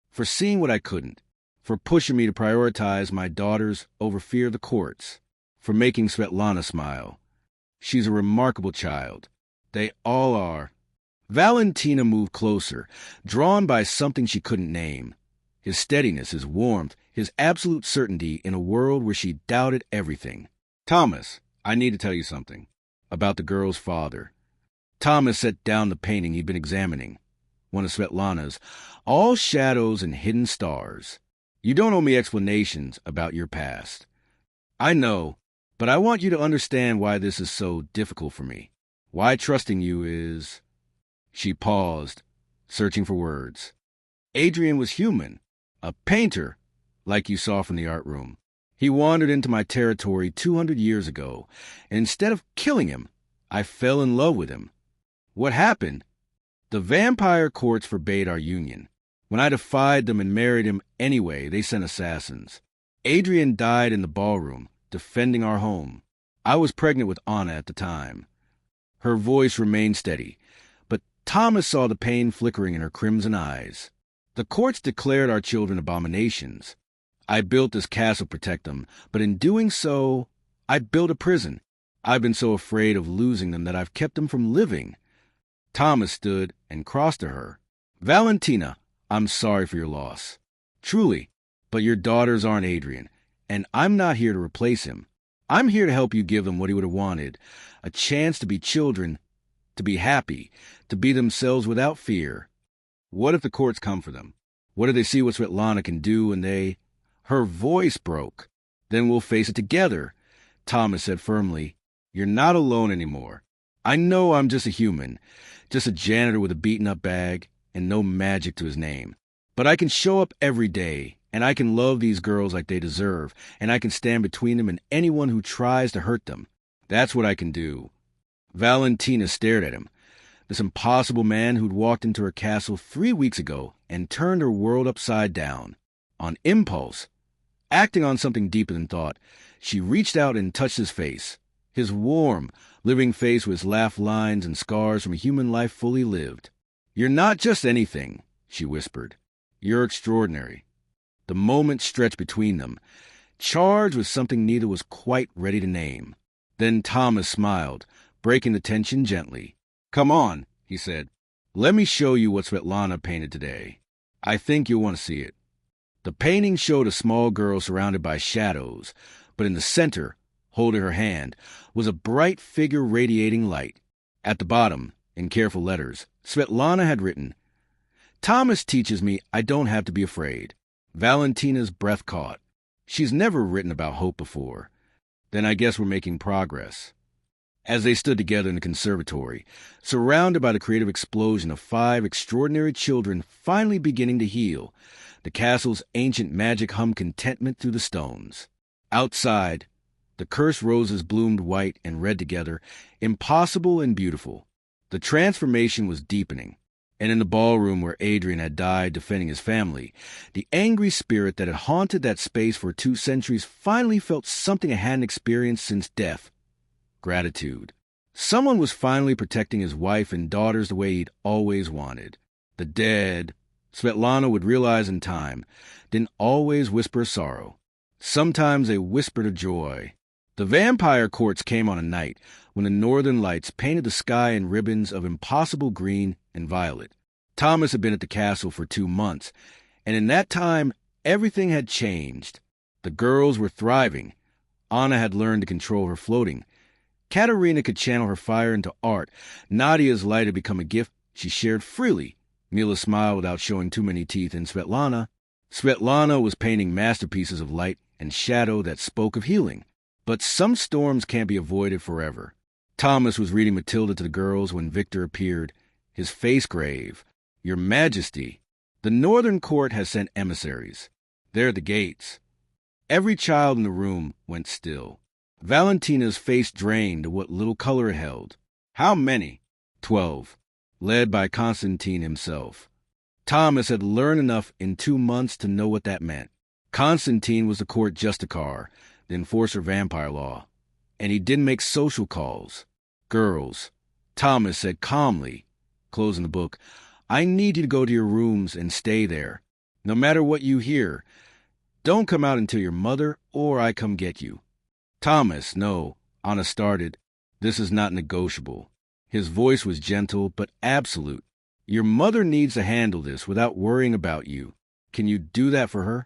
"For seeing what I couldn't. For pushing me to prioritize my daughters over fear of the courts. For making Svetlana smile. She's a remarkable child. They all are." Valentina moved closer, drawn by something she couldn't name. His steadiness, his warmth, his absolute certainty in a world where she doubted everything. "Thomas, I need to tell you something. About the girl's father." Thomas set down the painting he'd been examining. One of Svetlana's, all shadows and hidden stars. "You don't owe me explanations about your past. I know, but I want you to understand why this is so difficult for me. Why trusting you is..." She paused, searching for words. "Adrian was human, a painter, like you saw from the art room. He wandered into my territory 200 years ago, and instead of killing him, I fell in love with him. What happened? The vampire courts forbade our union. When I defied them and married him anyway, they sent assassins. Adrian died in the ballroom, defending our home. I was pregnant with Anna at the time." Her voice remained steady, but Thomas saw the pain flickering in her crimson eyes. "The courts declared our children abominations. I built this castle to protect them, but in doing so, I built a prison. I've been so afraid of losing them that I've kept them from living." Thomas stood and crossed to her. "Valentina, I'm sorry for your loss. Truly, but your daughters aren't Adrian, and I'm not here to replace him. I'm here to help you give them what he would have wanted, a chance to be children, to be happy, to be themselves without fear. What if the courts come for them? What if they see what Svetlana can do and they... Her voice broke. Then we'll face it together, Thomas said firmly. You're not alone anymore. I know I'm just a human, just a janitor with a beaten-up bag and no magic to his name. But I can show up every day, and I can love these girls like they deserve, and I can stand between them and anyone who tries to hurt them. That's what I can do. Valentina stared at him. This impossible man who'd walked into her castle 3 weeks ago and turned her world upside down. On impulse, acting on something deeper than thought, she reached out and touched his face. His warm, living face with laugh lines and scars from a human life fully lived. You're not just anything, she whispered. You're extraordinary. The moment stretched between them, charged with something neither was quite ready to name. Then Thomas smiled, breaking the tension gently. Come on, he said. Let me show you what Svetlana painted today. I think you'll want to see it. The painting showed a small girl surrounded by shadows, but in the center, holding her hand, was a bright figure radiating light. At the bottom, in careful letters, Svetlana had written, Thomas teaches me I don't have to be afraid. Valentina's breath caught. She's never written about hope before. Then I guess we're making progress. As they stood together in the conservatory, surrounded by the creative explosion of 5 extraordinary children finally beginning to heal, the castle's ancient magic hummed contentment through the stones. Outside, the cursed roses bloomed white and red together, impossible and beautiful. The transformation was deepening. And in the ballroom where Adrian had died defending his family, the angry spirit that had haunted that space for 2 centuries finally felt something it hadn't experienced since death. Gratitude. Someone was finally protecting his wife and daughters the way he'd always wanted. The dead, Svetlana would realize in time, didn't always whisper sorrow. Sometimes they whispered of joy. The vampire courts came on a night when the northern lights painted the sky in ribbons of impossible green and violet. Thomas had been at the castle for 2 months, and in that time, everything had changed. The girls were thriving. Anna had learned to control her floating. Katerina could channel her fire into art. Nadia's light had become a gift she shared freely. Mila smiled without showing too many teeth, and Svetlana was painting masterpieces of light and shadow that spoke of healing. But some storms can't be avoided forever. Thomas was reading Matilda to the girls when Victor appeared, his face grave. Your Majesty, the northern court has sent emissaries. They're at the gates. Every child in the room went still. Valentina's face drained to what little color it held. How many? 12, led by Constantine himself. Thomas had learned enough in 2 months to know what that meant. Constantine was the court justicar, the enforcer of vampire law, and he didn't make social calls. Girls, Thomas said calmly, closing the book, I need you to go to your rooms and stay there. No matter what you hear, don't come out until your mother or I come get you. Thomas, no, Anna started. This is not negotiable. His voice was gentle but absolute. Your mother needs to handle this without worrying about you. Can you do that for her?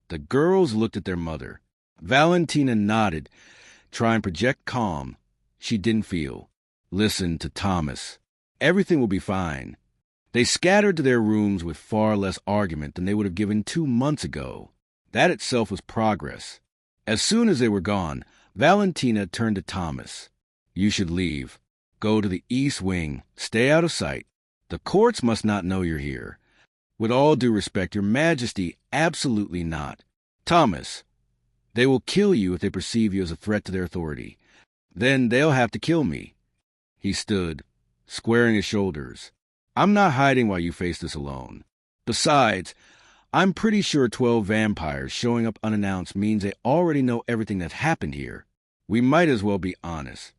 The girls looked at their mother. Valentina nodded, trying to project calm. She didn't feel. Listen to Thomas. Everything will be fine. They scattered to their rooms with far less argument than they would have given 2 months ago. That itself was progress. As soon as they were gone, Valentina turned to Thomas. You should leave. Go to the east wing. Stay out of sight. The courts must not know you're here. With all due respect, Your Majesty, absolutely not. Thomas, they will kill you if they perceive you as a threat to their authority. Then they'll have to kill me. He stood, squaring his shoulders. I'm not hiding while you face this alone. Besides, I'm pretty sure 12 vampires showing up unannounced means they already know everything that happened here. We might as well be honest.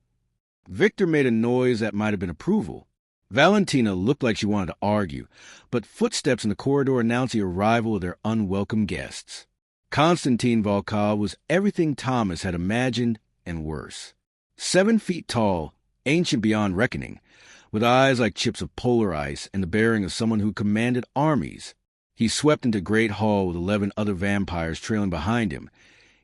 Victor made a noise that might have been approval. Valentina looked like she wanted to argue, but footsteps in the corridor announced the arrival of their unwelcome guests. Constantine Volkov was everything Thomas had imagined and worse. 7 feet tall, ancient beyond reckoning, with eyes like chips of polar ice and the bearing of someone who commanded armies. He swept into Great Hall with 11 other vampires trailing behind him,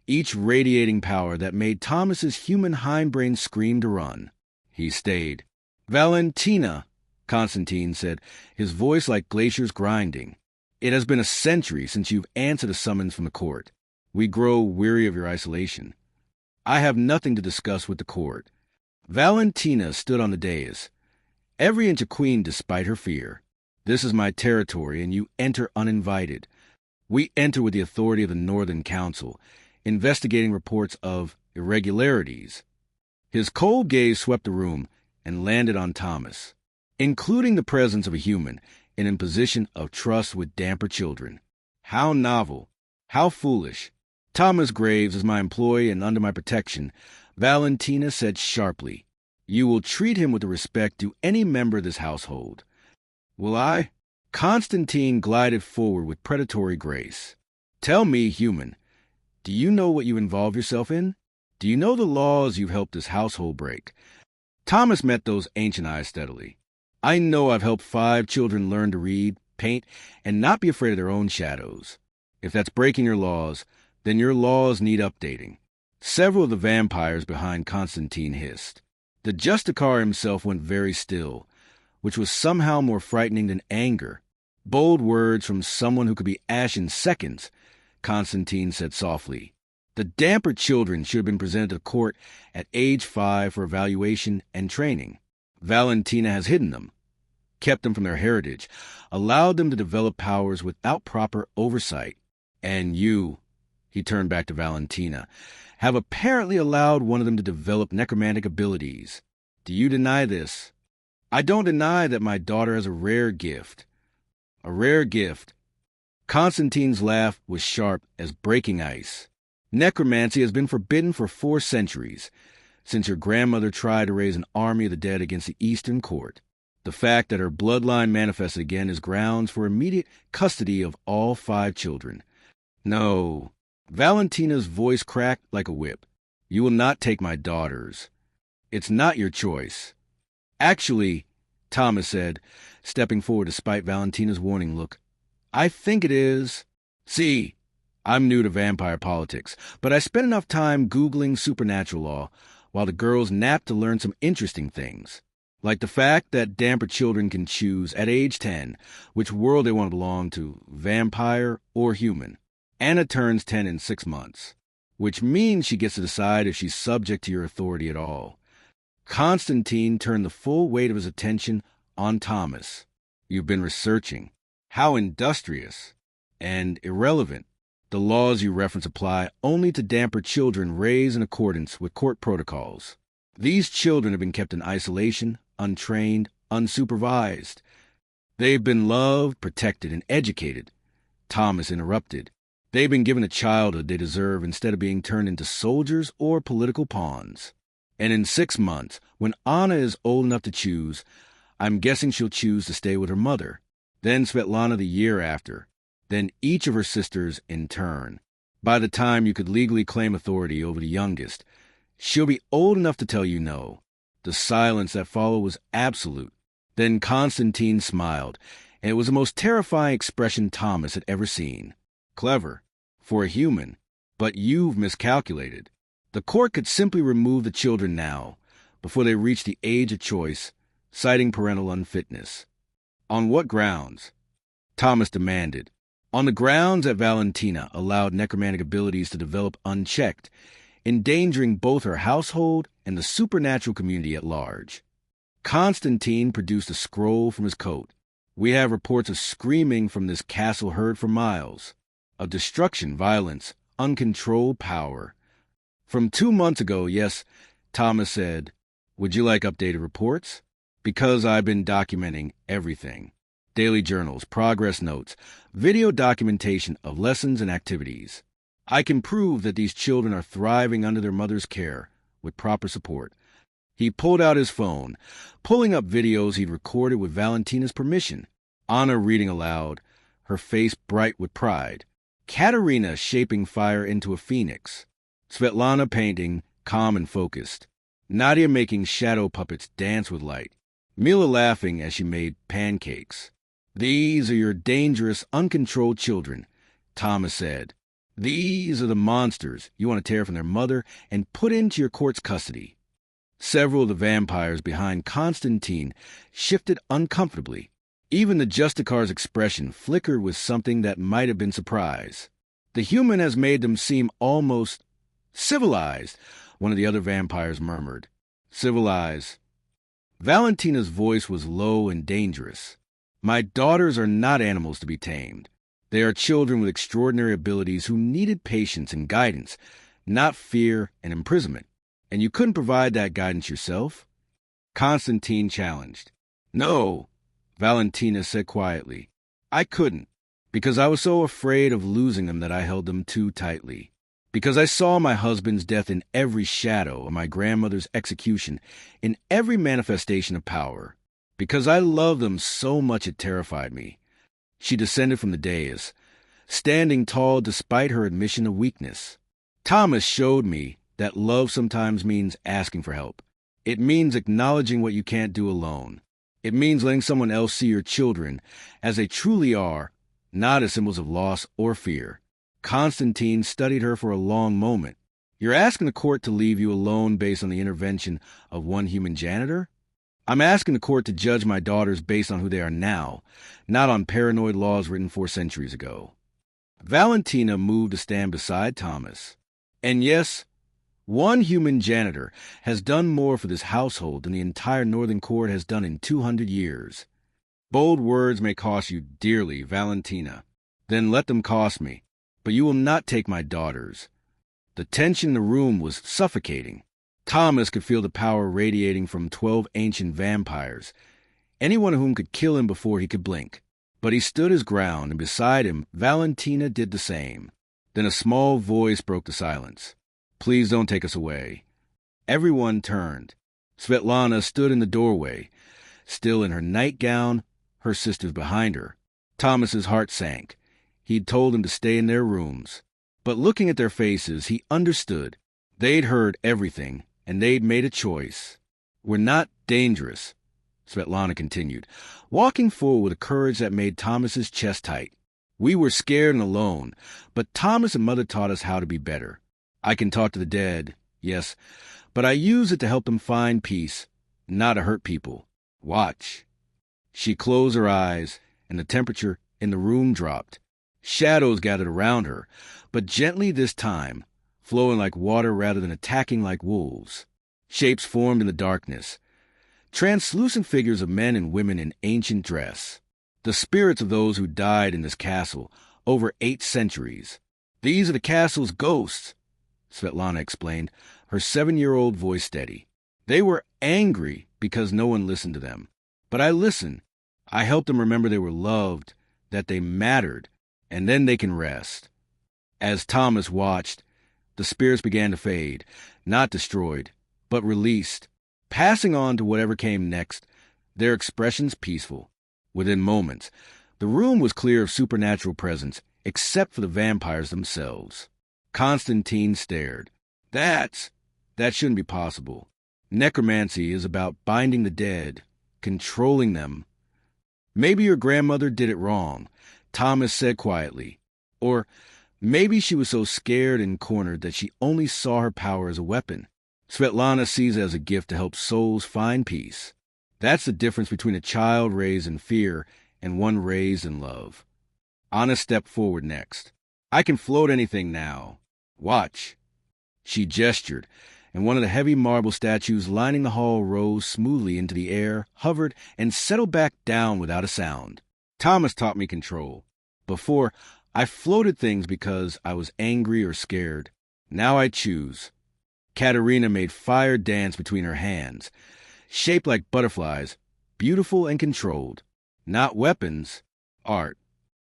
each radiating power that made Thomas's human hindbrain scream to run. He stayed. Valentina, Constantine said, his voice like glaciers grinding. It has been a century since you've answered a summons from the court. We grow weary of your isolation. I have nothing to discuss with the court. Valentina stood on the dais, every inch a queen despite her fear. This is my territory, and you enter uninvited. We enter with the authority of the Northern Council, investigating reports of irregularities. His cold gaze swept the room and landed on Thomas, including the presence of a human, in a position of trust with damper children. How novel, how foolish. Thomas Graves is my employee and under my protection, Valentina said sharply. You will treat him with the respect due any member of this household. Will I? Constantine glided forward with predatory grace. Tell me, human, do you know what you involve yourself in? Do you know the laws you've helped this household break? Thomas met those ancient eyes steadily. I know I've helped 5 children learn to read, paint, and not be afraid of their own shadows. If that's breaking your laws, then your laws need updating. Several of the vampires behind Constantine hissed. The Justicar himself went very still, which was somehow more frightening than anger. Bold words from someone who could be ash in seconds, Constantine said softly. The damper children should have been presented to court at age 5 for evaluation and training. Valentina has hidden them, kept them from their heritage, allowed them to develop powers without proper oversight. And you, he turned back to Valentina, have apparently allowed one of them to develop necromantic abilities. Do you deny this? I don't deny that my daughter has a rare gift. A rare gift. Constantine's laugh was sharp as breaking ice. Necromancy has been forbidden for 4 centuries, since your grandmother tried to raise an army of the dead against the Eastern Court. The fact that her bloodline manifested again is grounds for immediate custody of all 5 children. No. Valentina's voice cracked like a whip. You will not take my daughters. It's not your choice. Actually, Thomas said, stepping forward despite Valentina's warning look, I think it is. See, I'm new to vampire politics, but I spent enough time Googling supernatural law while the girls napped to learn some interesting things, like the fact that damper children can choose at age 10 which world they want to belong to, vampire or human. Anna turns 10 in 6 months, which means she gets to decide if she's subject to your authority at all. Constantine turned the full weight of his attention on Thomas. You've been researching. How industrious and irrelevant. The laws you reference apply only to damper children raised in accordance with court protocols. These children have been kept in isolation, untrained, unsupervised. They've been loved, protected, and educated. Thomas interrupted. They've been given a childhood they deserve instead of being turned into soldiers or political pawns. And in 6 months, when Anna is old enough to choose, I'm guessing she'll choose to stay with her mother. Then Svetlana the year after. Then each of her sisters in turn. By the time you could legally claim authority over the youngest, she'll be old enough to tell you no. The silence that followed was absolute. Then Constantine smiled, and it was the most terrifying expression Thomas had ever seen. Clever, for a human, but you've miscalculated. The court could simply remove the children now, before they reach the age of choice, citing parental unfitness. On what grounds? Thomas demanded. On the grounds that Valentina allowed necromantic abilities to develop unchecked, endangering both her household and the supernatural community at large. Constantine produced a scroll from his coat. We have reports of screaming from this castle heard for miles, of destruction, violence, uncontrolled power. From 2 months ago, yes, Thomas said. Would you like updated reports? Because I've been documenting everything. Daily journals, progress notes, video documentation of lessons and activities. I can prove that these children are thriving under their mother's care, with proper support. He pulled out his phone, pulling up videos he'd recorded with Valentina's permission. Anna reading aloud, her face bright with pride. Katerina shaping fire into a phoenix. Svetlana painting, calm and focused. Nadia making shadow puppets dance with light. Mila laughing as she made pancakes. These are your dangerous, uncontrolled children, Thomas said. These are the monsters you want to tear from their mother and put into your court's custody. Several of the vampires behind Constantine shifted uncomfortably. Even the Justicar's expression flickered with something that might have been surprise. The human has made them seem almost civilized, one of the other vampires murmured. Civilized. Valentina's voice was low and dangerous. My daughters are not animals to be tamed. They are children with extraordinary abilities who needed patience and guidance, not fear and imprisonment. And you couldn't provide that guidance yourself? Constantine challenged. No, Valentina said quietly. I couldn't, because I was so afraid of losing them that I held them too tightly. Because I saw my husband's death in every shadow and my grandmother's execution in every manifestation of power. Because I loved them so much it terrified me. She descended from the dais, standing tall despite her admission of weakness. Thomas showed me that love sometimes means asking for help. It means acknowledging what you can't do alone. It means letting someone else see your children as they truly are, not as symbols of loss or fear. Constantine studied her for a long moment. You're asking the court to leave you alone based on the intervention of one human janitor? I'm asking the court to judge my daughters based on who they are now, not on paranoid laws written 4 centuries ago. Valentina moved to stand beside Thomas. And yes, one human janitor has done more for this household than the entire Northern Court has done in 200 years. Bold words may cost you dearly, Valentina. Then let them cost me. But you will not take my daughters. The tension in the room was suffocating. Thomas could feel the power radiating from 12 ancient vampires, anyone of whom could kill him before he could blink. But he stood his ground, and beside him, Valentina did the same. Then a small voice broke the silence. Please don't take us away. Everyone turned. Svetlana stood in the doorway, still in her nightgown, her sisters behind her. Thomas's heart sank. He'd told them to stay in their rooms. But looking at their faces, he understood. They'd heard everything, and they'd made a choice. We're not dangerous, Svetlana continued, walking forward with a courage that made Thomas's chest tight. We were scared and alone, but Thomas and Mother taught us how to be better. I can talk to the dead, yes, but I use it to help them find peace, not to hurt people. Watch. She closed her eyes, and the temperature in the room dropped. Shadows gathered around her, but gently this time, flowing like water rather than attacking like wolves. Shapes formed in the darkness, translucent figures of men and women in ancient dress. The spirits of those who died in this castle over 8 centuries. These are the castle's ghosts, Svetlana explained, her 7-year-old voice steady. They were angry because no one listened to them. But I listened. I helped them remember they were loved, that they mattered, and then they can rest. As Thomas watched, the spirits began to fade, not destroyed, but released, passing on to whatever came next, their expressions peaceful. Within moments, the room was clear of supernatural presence, except for the vampires themselves. Constantine stared. That shouldn't be possible. Necromancy is about binding the dead, controlling them. Maybe your grandmother did it wrong, Thomas said quietly. Or maybe she was so scared and cornered that she only saw her power as a weapon. Svetlana sees it as a gift to help souls find peace. That's the difference between a child raised in fear and one raised in love. Anna stepped forward next. I can float anything now. Watch. She gestured, and one of the heavy marble statues lining the hall rose smoothly into the air, hovered, and settled back down without a sound. Thomas taught me control. Before, I floated things because I was angry or scared. Now I choose. Katerina made fire dance between her hands, shaped like butterflies, beautiful and controlled. Not weapons, art.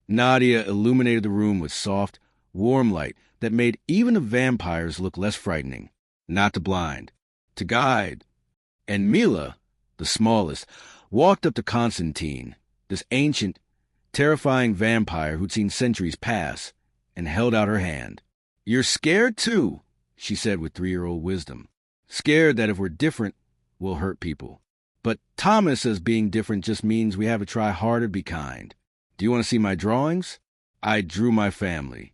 Nadia illuminated the room with soft, warm light that made even the vampires look less frightening. Not to blind, to guide. And Mila, the smallest, walked up to Constantine, this ancient, terrifying vampire who'd seen centuries pass, and held out her hand. You're scared too, she said with 3-year-old wisdom. Scared that if we're different, we'll hurt people. But Thomas says being different just means we have to try harder to be kind. Do you want to see my drawings? I drew my family.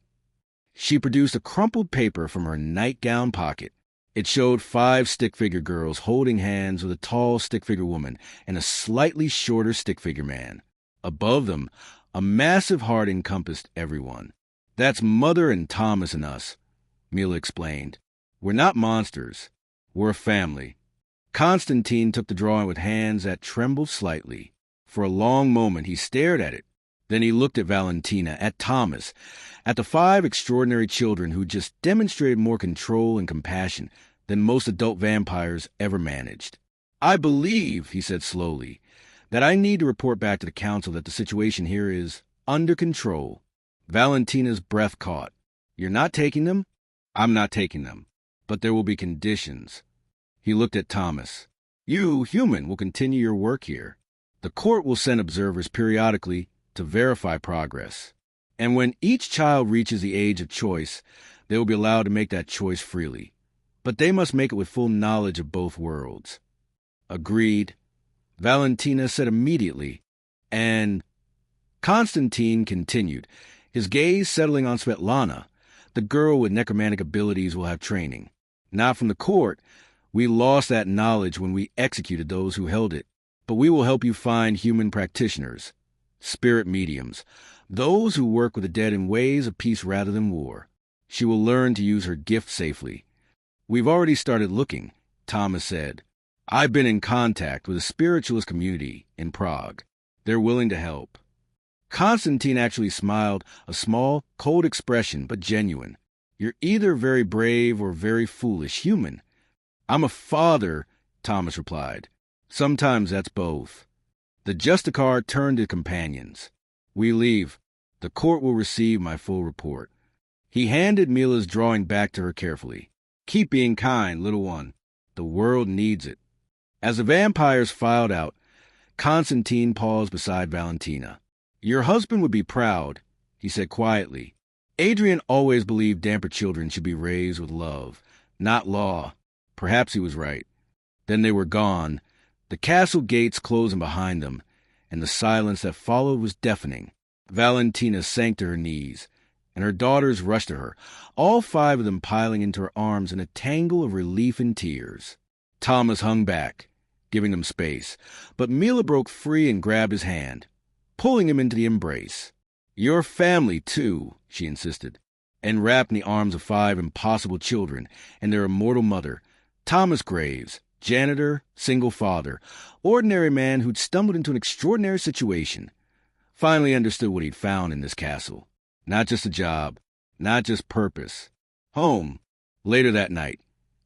She produced a crumpled paper from her nightgown pocket. It showed 5 stick-figure girls holding hands with a tall stick-figure woman and a slightly shorter stick-figure man. Above them, a massive heart encompassed everyone. "That's Mother and Thomas and us," Mila explained. "We're not monsters. We're a family." Constantine took the drawing with hands that trembled slightly. For a long moment he stared at it. Then he looked at Valentina, at Thomas, at the 5 extraordinary children who just demonstrated more control and compassion than most adult vampires ever managed. "I believe," he said slowly, "that I need to report back to the council that the situation here is under control." Valentina's breath caught. "You're not taking them?" "I'm not taking them. But there will be conditions." He looked at Thomas. "You, human, will continue your work here. The court will send observers periodically to verify progress. And when each child reaches the age of choice, they will be allowed to make that choice freely. But they must make it with full knowledge of both worlds." "Agreed," Valentina said immediately, and Constantine continued, his gaze settling on Svetlana. "The girl with necromantic abilities will have training. Not from the court. We lost that knowledge when we executed those who held it. But we will help you find human practitioners, spirit mediums, those who work with the dead in ways of peace rather than war. She will learn to use her gift safely." "We've already started looking," Thomas said. "I've been in contact with a spiritualist community in Prague. They're willing to help." Constantine actually smiled, a small, cold expression, but genuine. "You're either very brave or very foolish human." "I'm a father," Thomas replied. "Sometimes that's both." The Justicar turned to companions. "We leave. The court will receive my full report." He handed Mila's drawing back to her carefully. "Keep being kind, little one. The world needs it." As the vampires filed out, Constantine paused beside Valentina. "Your husband would be proud," he said quietly. "Adrian always believed damper children should be raised with love, not law." Perhaps he was right. Then they were gone, the castle gates closing behind them, and the silence that followed was deafening. Valentina sank to her knees, and her daughters rushed to her, all 5 of them piling into her arms in a tangle of relief and tears. Thomas hung back, giving them space, but Mila broke free and grabbed his hand, pulling him into the embrace. "Your family, too," she insisted, and wrapped in the arms of 5 impossible children and their immortal mother, Thomas Graves, janitor, single father, ordinary man who'd stumbled into an extraordinary situation, finally understood what he'd found in this castle. Not just a job, not just purpose. Home. Later that night,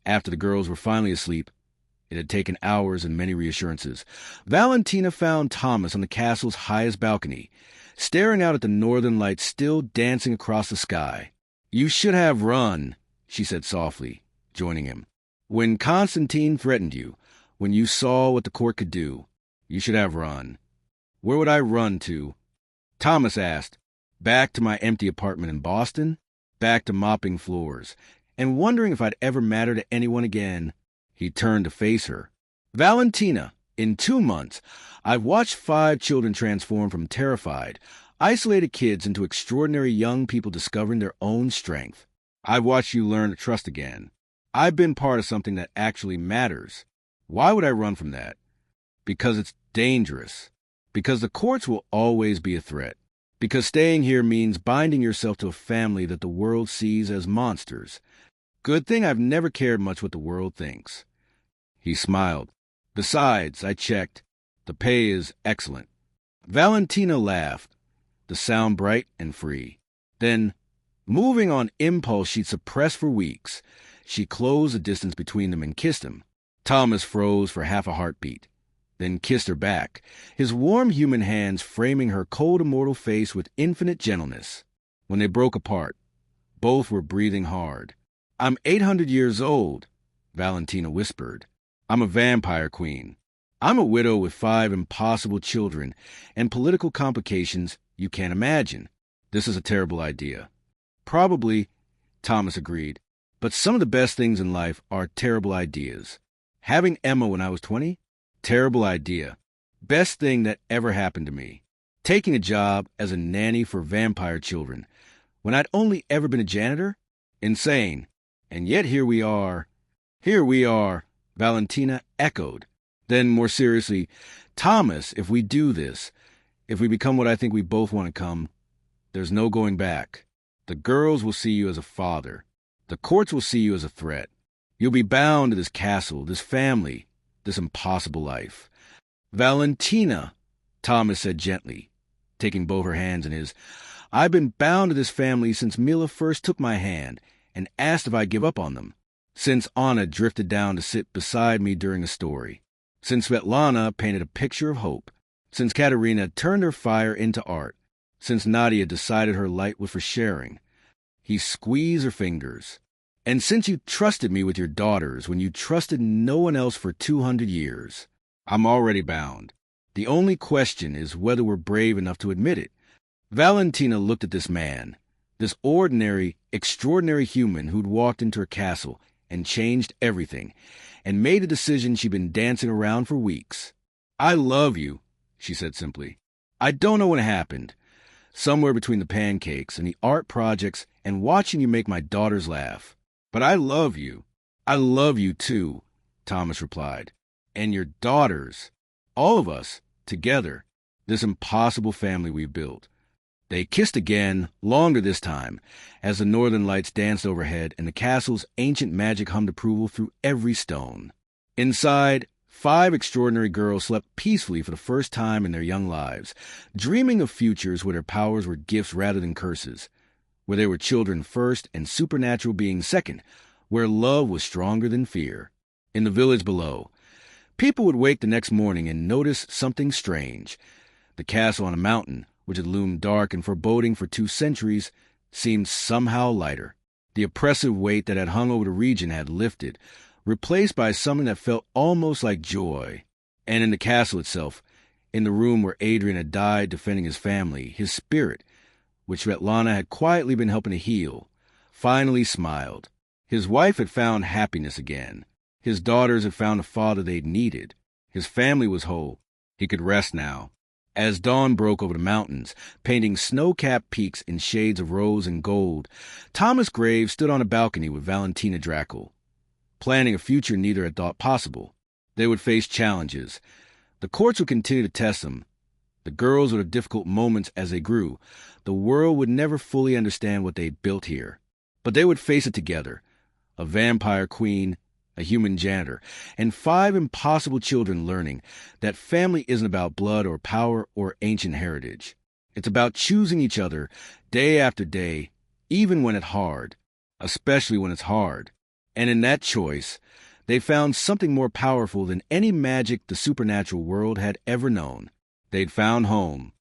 after the girls were finally asleep, it had taken hours and many reassurances, Valentina found Thomas on the castle's highest balcony, staring out at the northern lights still dancing across the sky. "You should have run," she said softly, joining him. "When Constantine threatened you, when you saw what the court could do, you should have run." "Where would I run to?" Thomas asked. "Back to my empty apartment in Boston, back to mopping floors, and wondering if I'd ever matter to anyone again." He turned to face her. "Valentina, in 2 months, I've watched 5 children transform from terrified, isolated kids into extraordinary young people discovering their own strength. I've watched you learn to trust again. I've been part of something that actually matters. Why would I run from that? Because it's dangerous. Because the courts will always be a threat. Because staying here means binding yourself to a family that the world sees as monsters. Good thing I've never cared much what the world thinks." He smiled. "Besides, I checked. The pay is excellent." Valentina laughed, the sound bright and free. Then, moving on impulse she'd suppressed for weeks, she closed the distance between them and kissed him. Thomas froze for half a heartbeat, then kissed her back, his warm human hands framing her cold immortal face with infinite gentleness. When they broke apart, both were breathing hard. "I'm 800 years old," Valentina whispered. "I'm a vampire queen. I'm a widow with 5 impossible children and political complications you can't imagine. This is a terrible idea." "Probably," Thomas agreed. "But some of the best things in life are terrible ideas. Having Emma when I was 20? Terrible idea. Best thing that ever happened to me. Taking a job as a nanny for vampire children when I'd only ever been a janitor? Insane. And yet here we are." "Here we are," Valentina echoed. Then, more seriously, "Thomas, if we do this, If we become what I think we both want to come, there's no going back. The girls will see you as a father. The courts will see you as a threat. You'll be bound to this castle, this family, this impossible life. Valentina, Thomas said gently, taking both her hands in his, I've been bound to this family since Mila first took my hand and asked if I'd give up on them. Since Anna drifted down to sit beside me during a story. Since Svetlana painted a picture of hope. Since Katerina turned her fire into art. Since Nadia decided her light was for sharing. He squeezed her fingers. And since you trusted me with your daughters when you trusted no one else for 200 years, I'm already bound. The only question is whether we're brave enough to admit it. Valentina looked at this man, this ordinary, extraordinary human who'd walked into her castle and changed everything, and made a decision she'd been dancing around for weeks. I love you, she said simply. I don't know when it happened. Somewhere between the pancakes and the art projects and watching you make my daughters laugh. But I love you. I love you too, Thomas replied. And your daughters. All of us, together. This impossible family we've built. They kissed again, longer this time, as the northern lights danced overhead and the castle's ancient magic hummed approval through every stone. Inside, 5 extraordinary girls slept peacefully for the first time in their young lives, dreaming of futures where their powers were gifts rather than curses, where they were children first and supernatural beings second, where love was stronger than fear. In the village below, people would wake the next morning and notice something strange. The castle on a mountain, which had loomed dark and foreboding for 2 centuries, seemed somehow lighter. The oppressive weight that had hung over the region had lifted, replaced by something that felt almost like joy. And in the castle itself, in the room where Adrian had died defending his family, his spirit, which Svetlana had quietly been helping to heal, finally smiled. His wife had found happiness again. His daughters had found the father they'd needed. His family was whole. He could rest now. As dawn broke over the mountains, painting snow-capped peaks in shades of rose and gold, Thomas Graves stood on a balcony with Valentina Drackle, planning a future neither had thought possible. They would face challenges. The courts would continue to test them. The girls would have difficult moments as they grew. The world would never fully understand what they'd built here. But they would face it together. A vampire queen, a human janitor, and 5 impossible children learning that family isn't about blood or power or ancient heritage. It's about choosing each other day after day, even when it's hard, especially when it's hard. And in that choice, they found something more powerful than any magic the supernatural world had ever known. They'd found home.